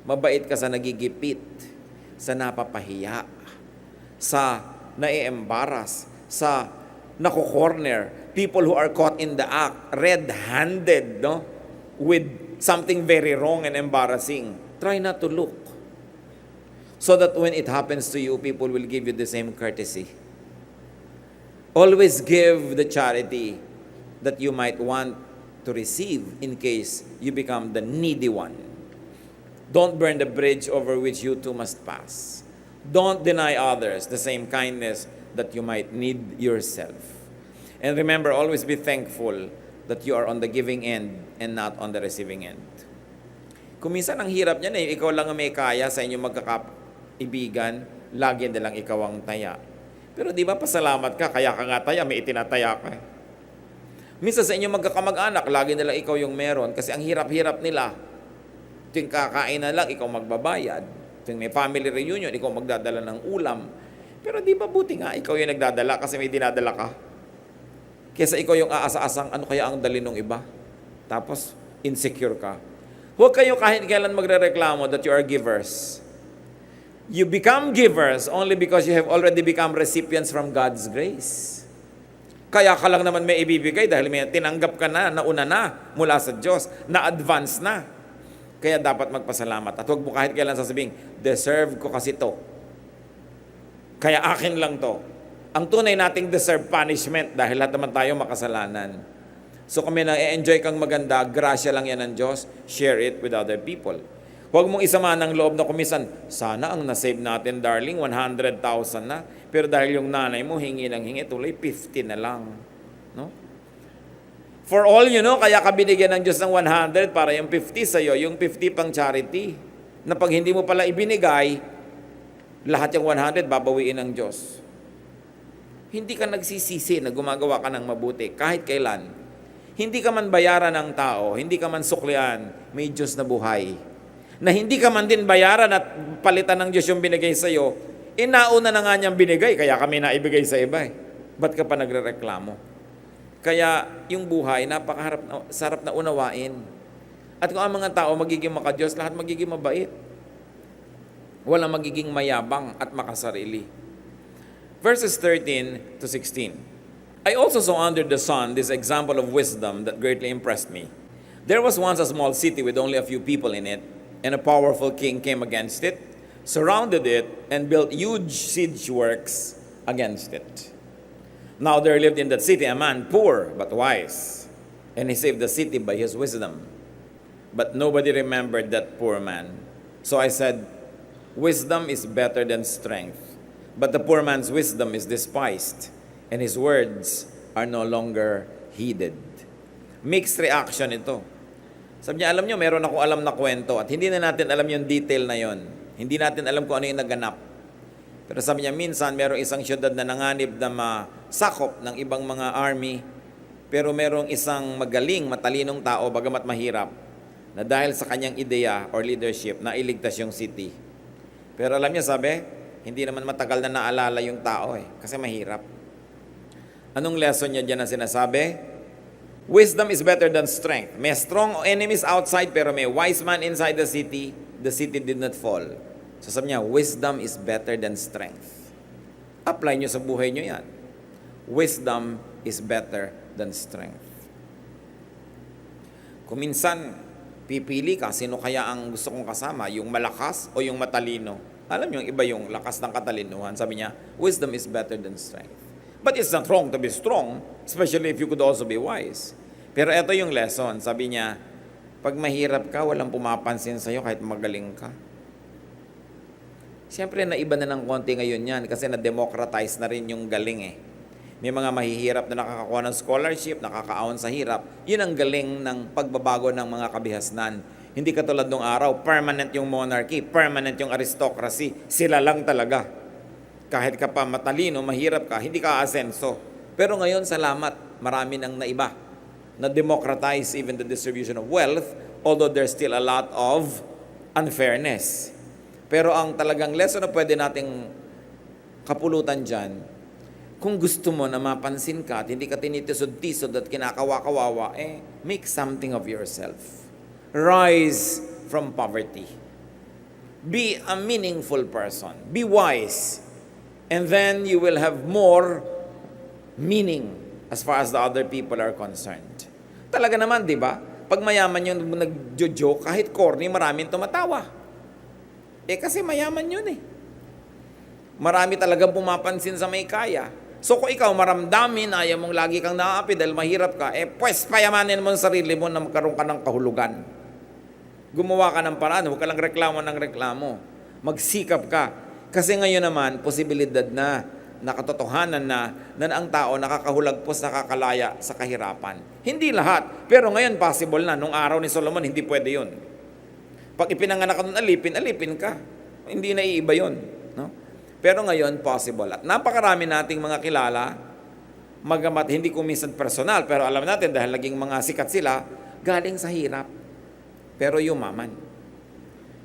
Mabait ka sa nagigipit, sa napapahiya, sa nai-embarrass, sa nako-corner, people who are caught in the act, red-handed, no? With something very wrong and embarrassing. Try not to look. So that when it happens to you, people will give you the same courtesy. Always give the charity that you might want to receive in case you become the needy one. Don't burn the bridge over which you too must pass. Don't deny others the same kindness that you might need yourself. And remember, always be thankful that you are on the giving end and not on the receiving end. Kung minsan ang hirap niyan ikaw lang ang may kaya sa inyong magkakaibigan, lagi na lang ikaw ang taya. Pero di ba pasalamat ka, kaya ka nga taya, may itinataya ka. Minsan sa inyong magkakamag-anak, lagi na lang ikaw yung meron kasi ang hirap-hirap nila. Tuwing kakain na lang, ikaw magbabayad. Tuwing may family reunion, ikaw magdadala ng ulam. Pero di ba buti nga, ikaw yung nagdadala kasi may dinadala ka. Kesa ikaw yung aasa-asang, ano kaya ang dali ng iba? Tapos, insecure ka. Huwag kayo kahit kailan magre-reklamo that you are givers. You become givers only because you have already become recipients from God's grace. Kaya ka lang naman may ibibigay dahil may tinanggap ka na, nauna na mula sa Diyos, na-advance na. Kaya dapat magpasalamat. At huwag mo kahit kailan sasabihin, deserve ko kasi to. Kaya akin lang to. Ang tunay nating deserve punishment dahil lahat naman tayo makasalanan. So kung may na-enjoy kang maganda, grasya lang yan ng Diyos, share it with other people. Huwag mong isama ng loob na kumisan, sana ang nasave natin, darling, 100,000 na. Pero dahil yung nanay mo, hingi ng hingi, tuloy 50 na lang. No? For all you know, kaya ka binigyan ng Diyos ng 100 para yung 50 sa'yo, yung 50 pang charity. Na pag hindi mo pala ibinigay, lahat yung 100 babawiin ng Diyos. Hindi ka nagsisisi na gumagawa ka ng mabuti kahit kailan. Hindi ka man bayaran ng tao, hindi ka man suklian, may Diyos na buhay. Na hindi ka man din bayaran at palitan ng Diyos yung binigay sa'yo, inauna na nga niyang binigay, kaya kami naibigay sa iba. Ba't ka pa nagre-reklamo? Kaya yung buhay, sarap na unawain. At kung ang mga tao magiging makadiyos, lahat magiging mabait. Walang magiging mayabang at makasarili. Verses 13 to 16. I also saw under the sun this example of wisdom that greatly impressed me. There was once a small city with only a few people in it, and a powerful king came against it, surrounded it, and built huge siege works against it. Now there lived in that city a man poor but wise, and he saved the city by his wisdom. But nobody remembered that poor man. So I said, wisdom is better than strength, but the poor man's wisdom is despised, and his words are no longer heeded. Mixed reaction ito. Sabi niya, alam niyo, meron akong alam na kwento at hindi na natin alam yung detail na yon. Hindi natin alam kung ano yung naganap. Pero sabi niya, minsan merong isang syudad na nanganib na masakop ng ibang mga army, pero merong isang magaling, matalinong tao, bagamat mahirap, na dahil sa kanyang ideya or leadership, nailigtas yung city. Pero alam niya, sabi, hindi naman matagal na naalala yung tao kasi mahirap. Anong lesson niya dyan na sinasabi? Wisdom is better than strength. May strong enemies outside pero may wise man inside the city did not fall. So sabi niya, wisdom is better than strength. Apply niyo sa buhay niyo yan. Wisdom is better than strength. Kung minsan, pipili ka, sino kaya ang gusto kong kasama? Yung malakas o yung matalino? Alam niyo, yung iba yung lakas ng katalinuhan. Sabi niya, wisdom is better than strength. But it's not wrong to be strong, especially if you could also be wise. Pero ito yung lesson. Sabi niya, pag mahirap ka, walang pumapansin sa'yo kahit magaling ka. Siyempre, naiba na ng konti ngayon yan kasi na-democratize na rin yung galing May mga mahihirap na nakakakuha ng scholarship, nakakaahon sa hirap. Yun ang galing ng pagbabago ng mga kabihasnan. Hindi katulad nung araw, permanent yung monarchy, permanent yung aristocracy. Sila lang talaga. Kahit ka pa matalino, mahirap ka, hindi ka asenso. Pero ngayon, salamat, marami nang naiba. Na-democratize even the distribution of wealth, although there's still a lot of unfairness. Pero ang talagang lesson na pwede nating kapulutan dyan, kung gusto mo na mapansin ka at hindi ka tinitisod-tisod at kinakawa-kawawa, make something of yourself. Rise from poverty. Be a meaningful person. Be wise. And then you will have more meaning as far as the other people are concerned. Talaga naman, di ba? Pag mayaman yun, nagjo-joke, kahit corny, maraming tumatawa. Kasi mayaman yun eh. Marami talagang pumapansin sa may kaya. So kung ikaw maramdamin, ayaw mong lagi kang naaapi dahil mahirap ka, pues payamanin mo ang sarili mo na magkaroon ka ng kahulugan. Gumawa ka ng paraan, huwag ka lang reklamo ng reklamo. Magsikap ka. Kasi ngayon naman, posibilidad na nakatotohanan na ang tao nakakahulagpos, nakakalaya sa kahirapan. Hindi lahat. Pero ngayon possible na. Nung araw ni Solomon, hindi pwede yun. Pag ipinanganak ka nun, alipin ka. Hindi na iiba yun. No? Pero ngayon, possible. At napakarami nating mga kilala, magamat hindi ko minsan personal, pero alam natin dahil naging mga sikat sila, galing sa hirap. Pero yumaman.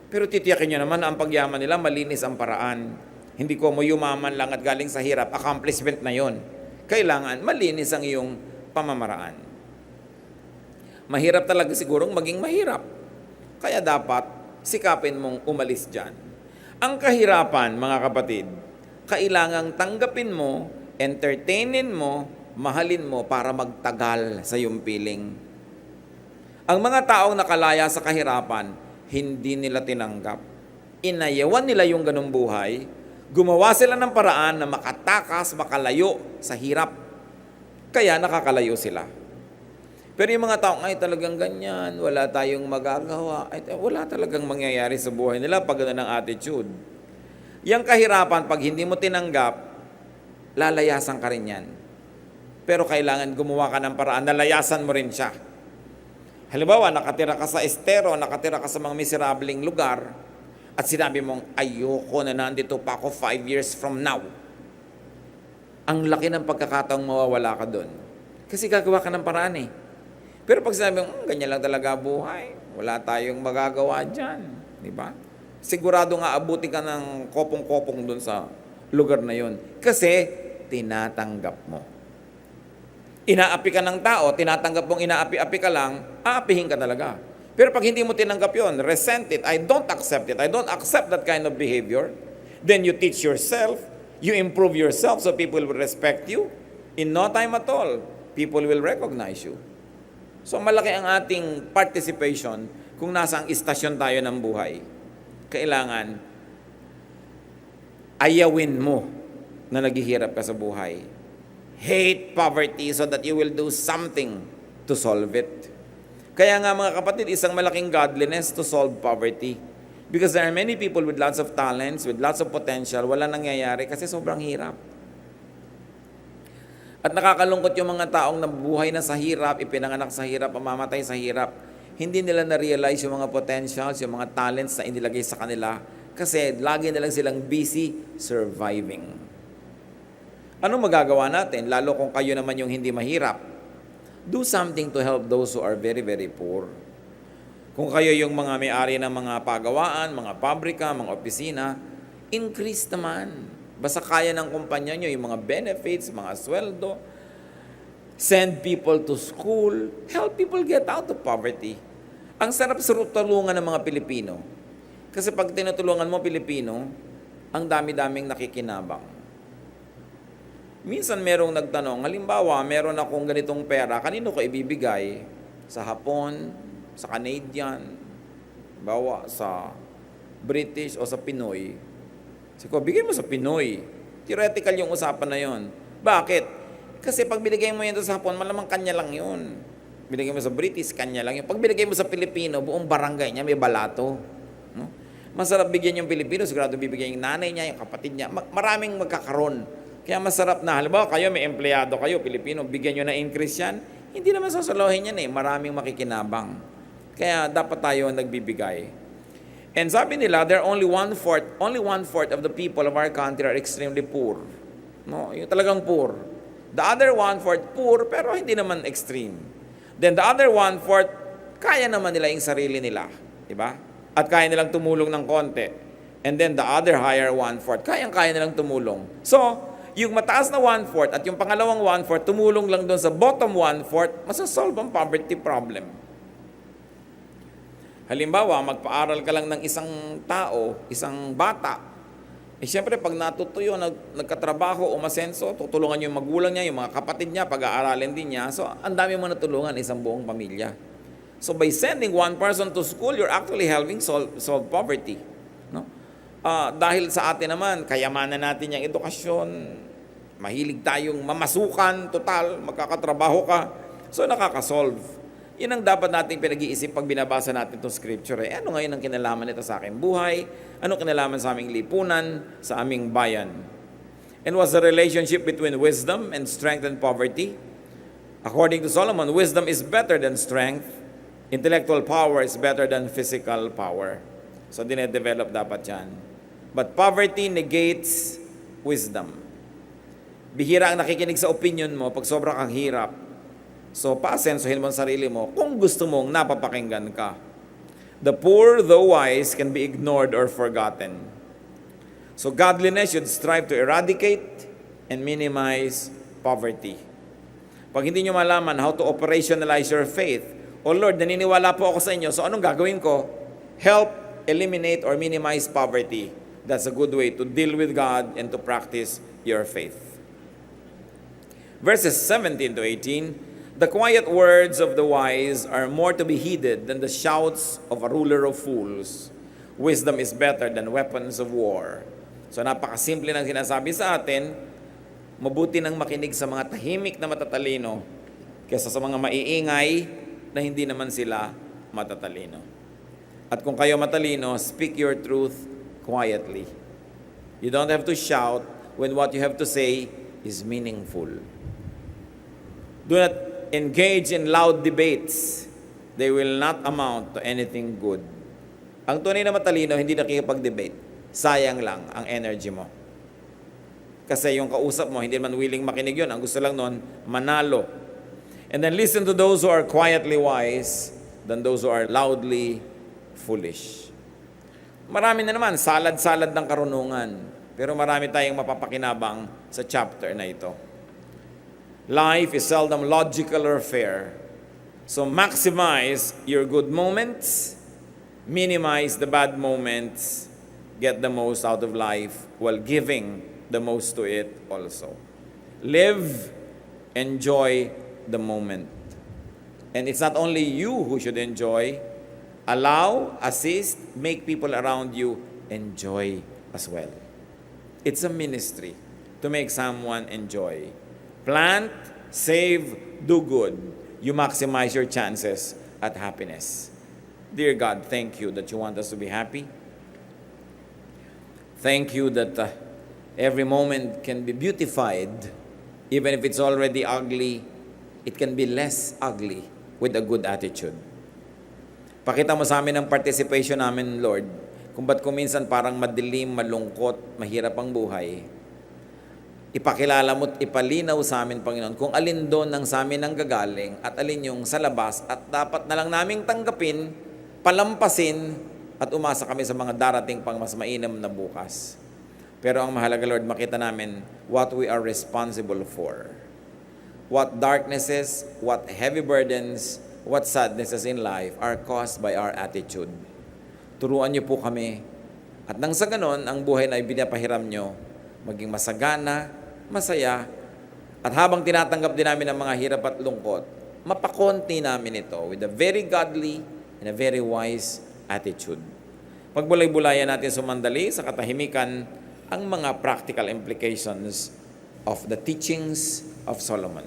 Pero titiyakin nyo naman, ang pagyaman nila, malinis ang paraan. Hindi ko mo yumaman lang at galing sa hirap, accomplishment na yon. Kailangan malinis ang iyong pamamaraan. Mahirap talaga sigurong maging mahirap. Kaya dapat sikapin mong umalis dyan. Ang kahirapan, mga kapatid, kailangang tanggapin mo, entertainin mo, mahalin mo para magtagal sa iyong piling. Ang mga taong nakalaya sa kahirapan, hindi nila tinanggap. Inayawan nila yung ganung buhay, gumawa sila ng paraan na makatakas, makalayo sa hirap. Kaya nakakalayo sila. Pero yung mga taong, ay talagang ganyan, wala tayong magagawa, wala talagang mangyayari sa buhay nila pag gano'n ang attitude. Yang kahirapan, pag hindi mo tinanggap, lalayasan ka rin yan. Pero kailangan gumawa ka ng paraan, nalayasan mo rin siya. Halimbawa, nakatira ka sa estero, nakatira ka sa mga miserabling lugar, at sinabi mong, ayoko na nandito pa ako 5 years from now. Ang laki ng pagkakataong mawawala ka doon. Kasi gagawa ka ng paraan eh. Pero pag sinabi mong, ganyan lang talaga buhay, wala tayong magagawa dyan. Di ba? Sigurado nga abuti ka ng kopong-kopong doon sa lugar na yon. Kasi, tinatanggap mo. Inaapi ka ng tao, tinatanggap mong inaapi-api ka lang, aapihin ka talaga. Pero pag hindi mo tinanggap yon, resent it, I don't accept it, I don't accept that kind of behavior, then you teach yourself, you improve yourself so people will respect you. In no time at all, people will recognize you. So malaki ang ating participation kung nasa ang istasyon tayo ng buhay. Kailangan ayawin mo na naghihirap ka sa buhay. Hate poverty so that you will do something to solve it. Kaya nga mga kapatid, isang malaking godliness to solve poverty. Because there are many people with lots of talents, with lots of potential, wala nangyayari kasi sobrang hirap. At nakakalungkot yung mga taong nabuhay na sa hirap, ipinanganak sa hirap, pamamatay sa hirap. Hindi nila na-realize yung mga potentials, yung mga talents na inilagay sa kanila kasi lagi na lang silang busy surviving. Ano magagawa natin? Lalo kung kayo naman yung hindi mahirap. Do something to help those who are very, very poor. Kung kayo yung mga may-ari ng mga pagawaan, mga pabrika, mga opisina, increase naman. Basta kaya ng kumpanya nyo, yung mga benefits, mga sweldo, send people to school, help people get out of poverty. Ang sarap-sarap tulungan ng mga Pilipino. Kasi pag tinutulungan mo Pilipino, ang dami-daming nakikinabang. Minsan merong nagtanong, halimbawa, meron akong ganitong pera, kanino ko ibibigay? Sa Hapon, sa Canadian, bawa sa British o sa Pinoy. Siko, bigay mo sa Pinoy. Theoretical yung usapan na yon. Bakit? Kasi pag binigay mo yan sa Hapon, malamang kanya lang yun. Binigay mo sa British, kanya lang yun. Pag binigay mo sa Pilipino, buong barangay niya may balato. No? Masarap bigyan yung Pilipino, sigurado bibigyan yung nanay niya, yung kapatid niya. Maraming magkakaroon. Kaya masarap na, halimbawa kayo, may empleyado kayo, Pilipino, bigyan nyo na increase yan. Hindi naman sasalohin yan eh. Maraming makikinabang. Kaya dapat tayo nagbibigay. And sabi nila, there are only one fourth of the people of our country are extremely poor. No, yung talagang poor. The other 1/4 poor, pero hindi naman extreme. Then the other 1/4, kaya naman nila yung sarili nila. Diba? At kaya nilang tumulong ng konti. And then the other higher 1/4, kaya nilang tumulong. So, yung mataas na 1/4 at yung pangalawang 1/4, tumulong lang doon sa bottom 1/4, masasolve ang poverty problem. Halimbawa, magpaaral ka lang ng isang tao, isang bata, Siyempre, pag natutuyo, nagkatrabaho, umasenso, tutulungan yung magulang niya, yung mga kapatid niya, pag-aaralin din niya. So, ang dami mo natulungan, isang buong pamilya. So, by sending one person to school, you're actually helping solve poverty. No? Dahil sa atin naman, kayamanan natin yung edukasyon, mahilig tayong mamasukan, total, magkakatrabaho ka. So, nakakasolve. Yun ang dapat nating pinag-iisip pag binabasa natin itong scripture. Ano ngayon ang kinalaman nito sa aking buhay? Ano kinalaman sa aming lipunan, sa aming bayan? And what's the relationship between wisdom and strength and poverty? According to Solomon, wisdom is better than strength. Intellectual power is better than physical power. So, dinedevelop dapat yan. But poverty negates wisdom. Bihira ang nakikinig sa opinion mo pag sobrang kang hirap. So, paasensohin mo ang sarili mo kung gusto mong napapakinggan ka. The poor, though wise, can be ignored or forgotten. So, godliness should strive to eradicate and minimize poverty. Pag hindi nyo malaman how to operationalize your faith, oh Lord, naniniwala po ako sa inyo, so anong gagawin ko? Help eliminate or minimize poverty. That's a good way to deal with God and to practice your faith. Verses 17 to 18, the quiet words of the wise are more to be heeded than the shouts of a ruler of fools. Wisdom is better than weapons of war. So napakasimple ng sinasabi sa atin, mabuti nang makinig sa mga tahimik na matatalino kaysa sa mga maiingay na hindi naman sila matatalino. At kung kayo matalino, speak your truth quietly. You don't have to shout when what you have to say is meaningful. Do not engage in loud debates. They will not amount to anything good. Ang tunay na matalino, hindi nakikipag-debate. Sayang lang ang energy mo. Kasi yung kausap mo, hindi man willing makinig yun. Ang gusto lang nun, manalo. And then listen to those who are quietly wise than those who are loudly foolish. Marami na naman, salad-salad ng karunungan. Pero marami tayong mapapakinabang sa chapter na ito. Life is seldom logical or fair. So maximize your good moments, minimize the bad moments, get the most out of life while giving the most to it also. Live, enjoy the moment. And it's not only you who should enjoy. Allow, assist, make people around you enjoy as well. It's a ministry to make someone enjoy. Plant, save, do good. You maximize your chances at happiness. Dear God, thank you that you want us to be happy. Thank you that every moment can be beautified. Even if it's already ugly, it can be less ugly with a good attitude. Pakita mo sa amin ang participation namin, Lord, kung ba't kuminsan parang madilim, malungkot, mahirap ang buhay. Ipakilala mo at ipalinaw sa amin, Panginoon, kung alin doon ang sa amin ang gagaling at alin yung sa labas at dapat na lang naming tanggapin, palampasin at umasa kami sa mga darating pang mas mainam na bukas. Pero ang mahalaga, Lord, makita namin what we are responsible for. What darknesses, what heavy burdens, what sadnesses in life are caused by our attitude. Turuan niyo po kami at nang sa ganon, ang buhay na ibinapahiram niyo maging masagana, masaya, at habang tinatanggap din namin ang mga hirap at lungkot, mapakonti namin ito with a very godly and a very wise attitude. Pagbulay-bulayan natin sumandali sa katahimikan ang mga practical implications of the teachings of Solomon.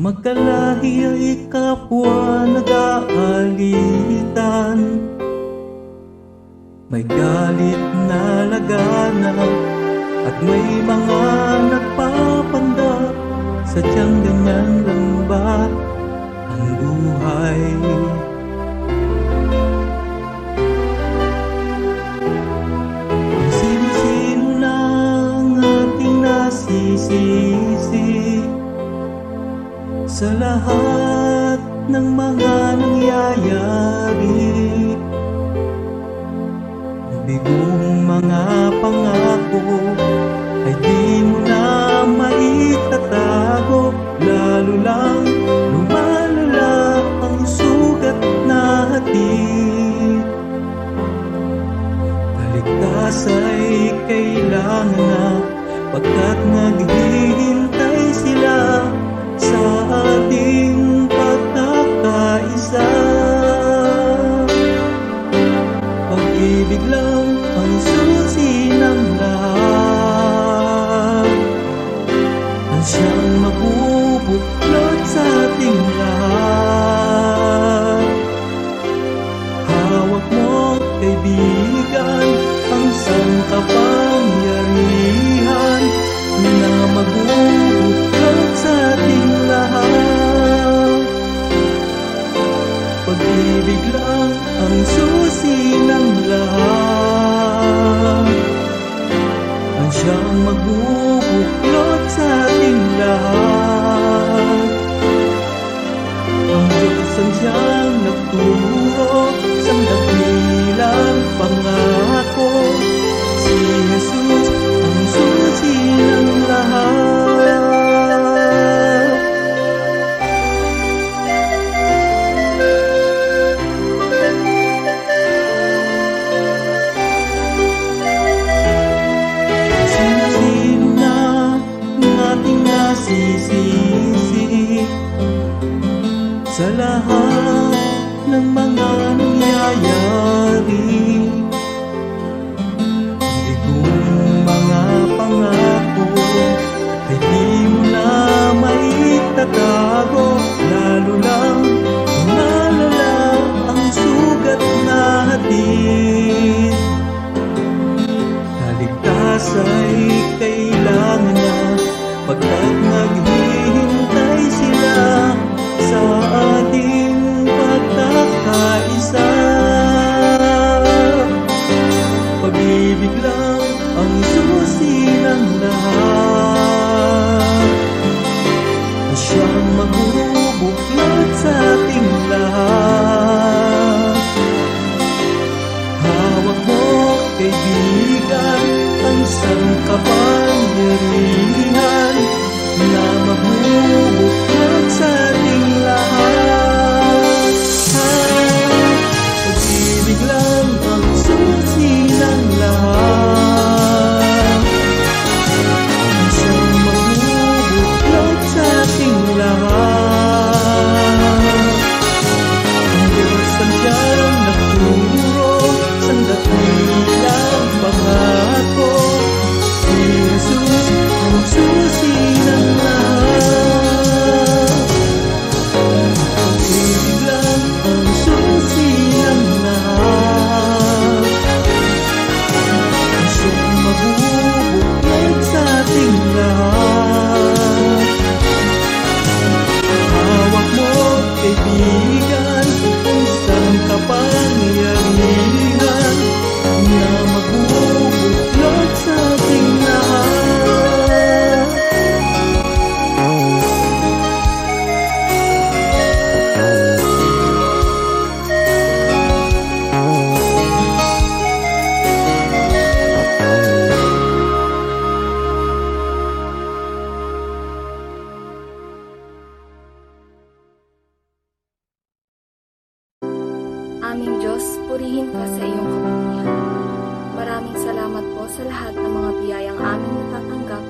Magkalahi ay kapwa nag-aalitan. May galit na laganap at may mga nagpapanggap. Sadyang ganyan lang ba ang buhay? Kung sino-sino lang ating nasisisi sa lahat ng mga nangyayari. Ang bigong mga pangako ay di mo na maitatago, lalo lang lumalala ang sugat na hatid. Kaligtas ay kailangan na, pagkat naghihintay sila sa ating pagkakaisa. Pag-ibig lang ang susi ng lahat, ang siyang mabubuklod sa ating lahat. Hawak mo, kaibigan, ang sangkapangyarihan na mabubuklod sa ating lahat. Pag-ibig lang ang susi ng lahat, ang siyang magbubuklod sa ating lahat. Ang Diyos ang siyang nagturo sa dakilang pangako, si Jesus ang susi ng lahat. Sino-sino na ang ating nasisisi sa lahat ng mga nangyayari. Hindi kong mga pangako ay di mo na maitatago, lalo lang lumalala ang sugat na hatid. Kaligtas ay kailangan na, pagkat naghihintay sila sa ating pagkakaisa. Pag-ibig lang ang susi ng lahat, ang siyang magbubuklod sa ating lahat. Hawak mo, kaibigan, ang sangkapangyarihan na magbubuklod sa ating lahat. Pag-ibig lang ang susi ng lahat, ang siyang magbubuklod sa ating lahat. Ang Diyos ang siyang nagturo sa dakilang pangako, si Jesus ang susi ng lahat. Pag-ibig lang ang susi ng lahat, ang siyang mabubuklod sa ating lahat. Hawak mo, kaibigan, ang sangkapangyarihan na magbubuklod sa ating lahat. Aming Diyos, purihin ka sa iyong kabutihan. Maraming salamat po sa lahat ng mga biyayang aming natatanggap,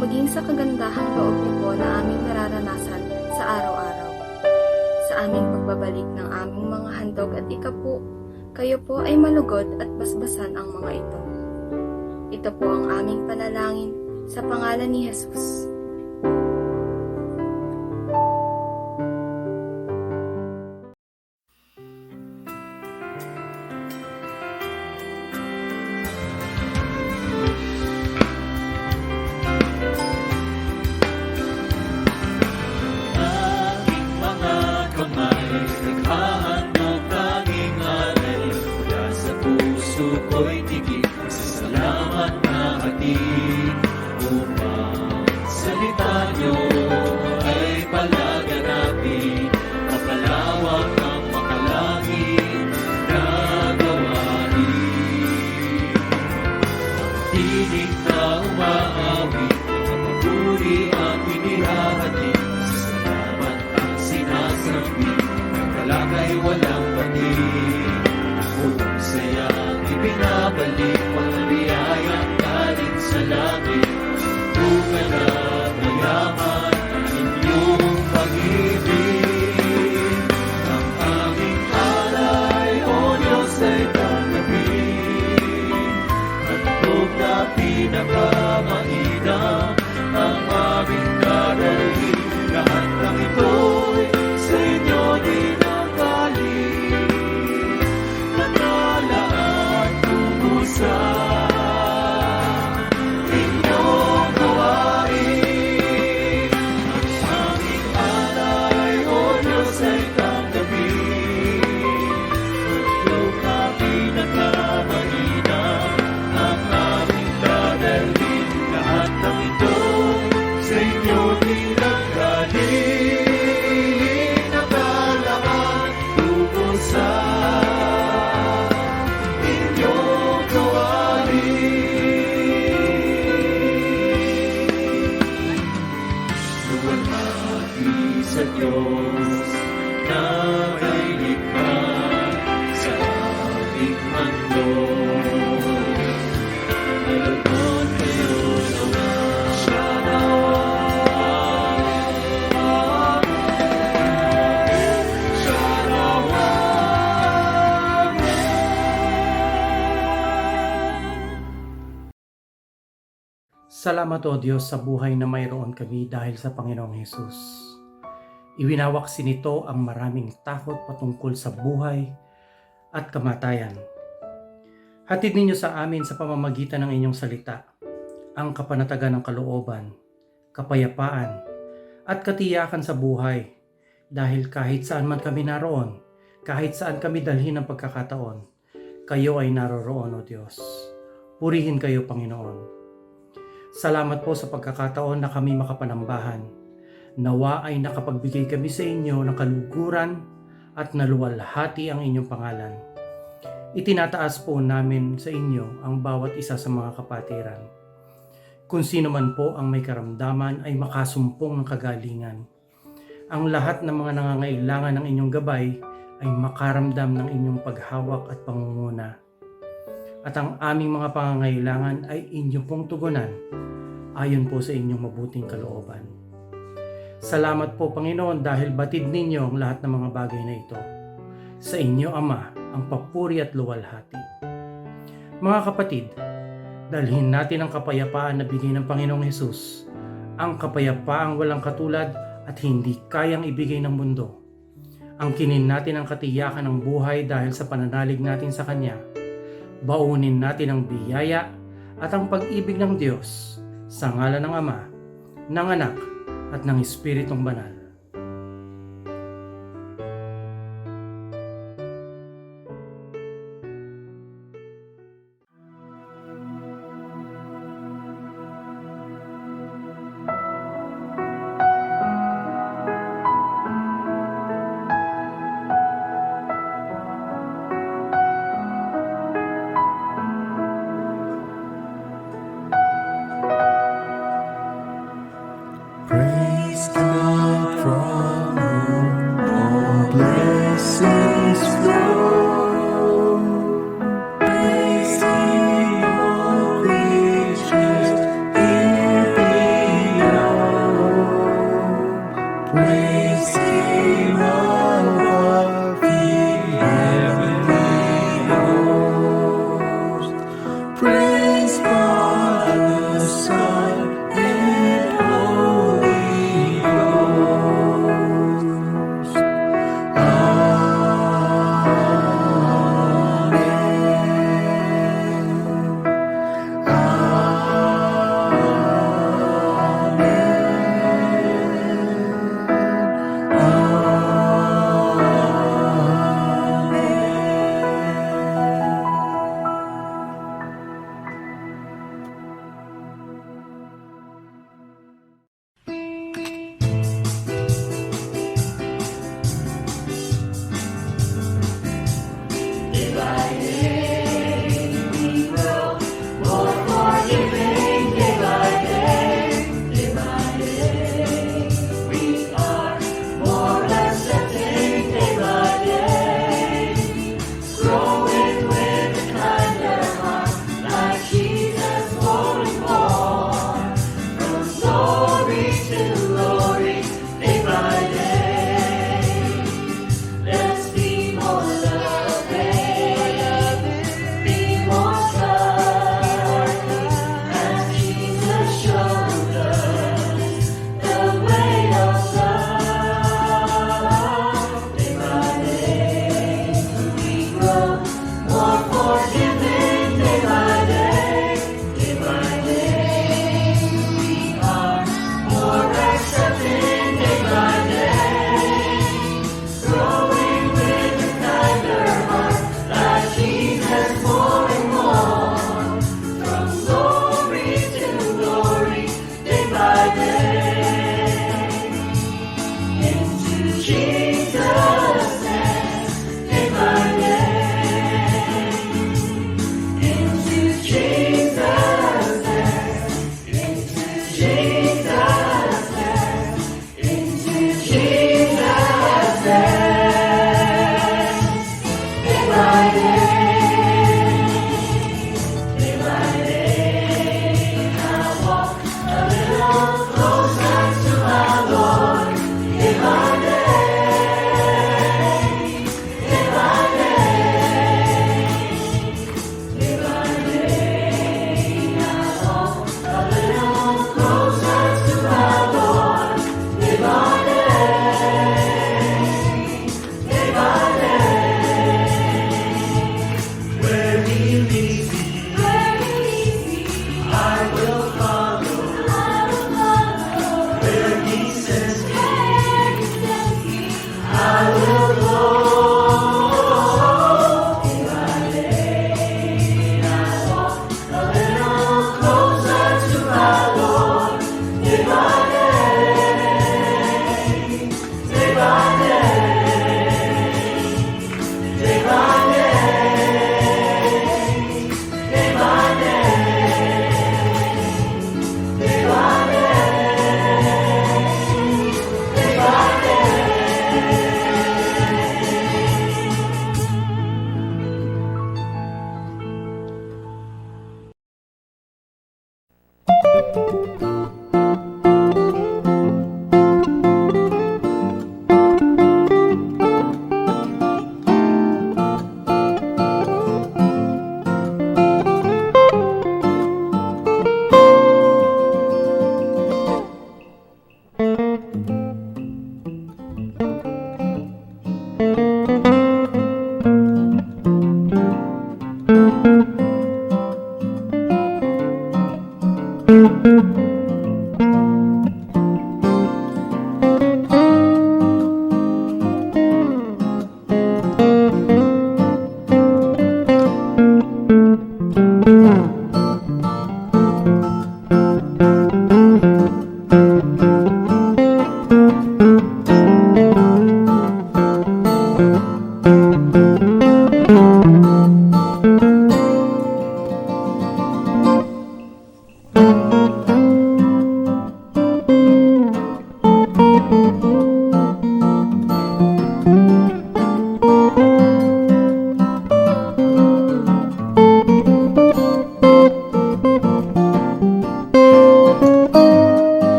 maging sa kagandahang loob niyo po na aming nararanasan sa araw-araw. Sa aming pagbabalik ng aming mga handog at ikapu, kayo po ay malugod at basbasan ang mga ito. Ito po ang aming panalangin sa pangalan ni Jesus. Salita nyo ay palaganapin, mapalawak ang mga walang panig. Buong saya ibinabalik, mga biyayang galing sa langit. Tunay na mayaman ang inyong pag-ibig. Ang aming alay, O Diyos, ay tanggapin. Handog na pinakamainam ang aming daralhin. Lahat ng ito'y sa inyo dinagaling. Nanalaan tungo sa inyong gawain. Ang aming alay, O Diyos, ay tanggapin. Handog na pinakamainam ang aming dadalhin. Lahat ng ito sa inyo dinagaling. Nakalaan tungo sa inyong gawain. Luwalhati sa Diyos na may likha sa aming mundo. Nalagod kayo nawa siya nawa. Siya nawa. Salamat o Diyos sa buhay na mayroon kami dahil sa Panginoong Hesus. Iwinawaksin nito ang maraming takot patungkol sa buhay at kamatayan. Hatid ninyo sa amin sa pamamagitan ng inyong salita ang kapanatagan ng kalooban, kapayapaan, at katiyakan sa buhay dahil kahit saan man kami naroon, kahit saan kami dalhin ng pagkakataon, kayo ay naroroon o Diyos. Purihin kayo, Panginoon. Salamat po sa pagkakataon na kami makapanambahan. Nawa ay nakapagbigay kami sa inyo ng kaluguran at naluwalhati ang inyong pangalan. Itinataas po namin sa inyo ang bawat isa sa mga kapatiran. Kung sino man po ang may karamdaman ay makasumpong ng kagalingan. Ang lahat ng mga nangangailangan ng inyong gabay ay makaramdam ng inyong paghawak at pangunguna. At ang aming mga pangangailangan ay inyong pong tugunan ayon po sa inyong mabuting kalooban. Salamat po, Panginoon, dahil batid ninyo ang lahat ng mga bagay na ito. Sa inyo, Ama, ang papuri at luwalhati. Mga kapatid, dalhin natin ang kapayapaan na bigay ng Panginoong Hesus, ang kapayapaang walang katulad at hindi kayang ibigay ng mundo. Angkinin natin ang katiyakan ng buhay dahil sa pananalig natin sa Kanya. Baunin natin ang biyaya at ang pag-ibig ng Diyos sa ngalan ng Ama, ng Anak, at ng Espiritong Banal. Praise God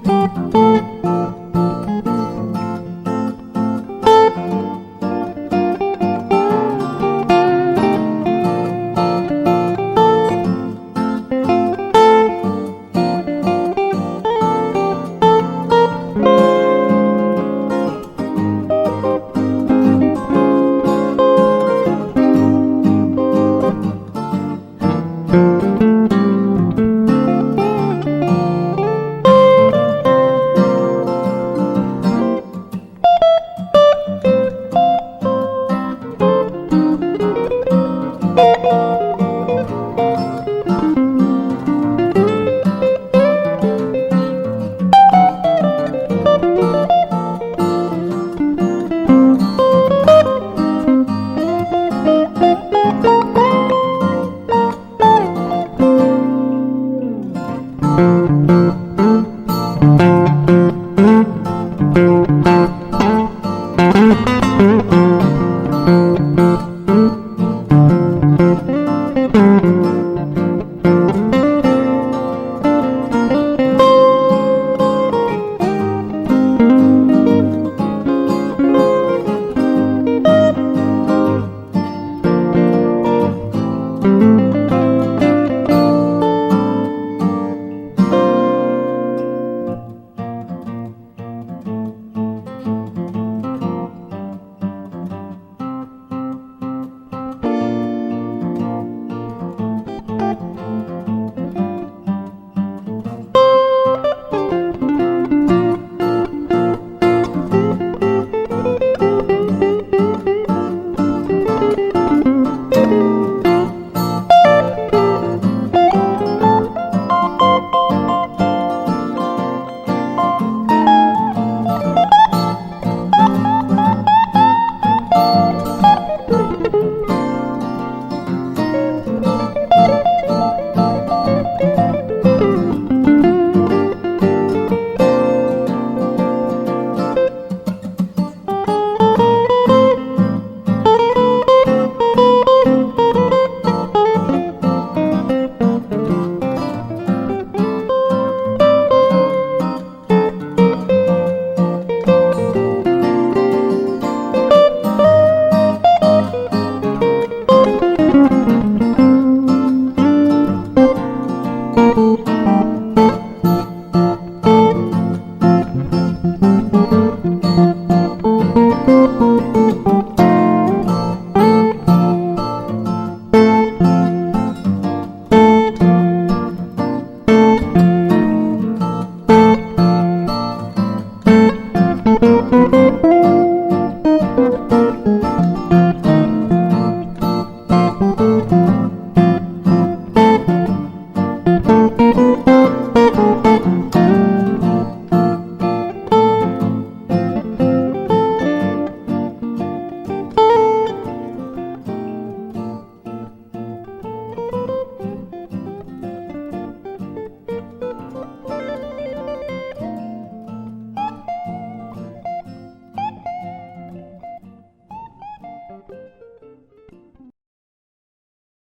Amen.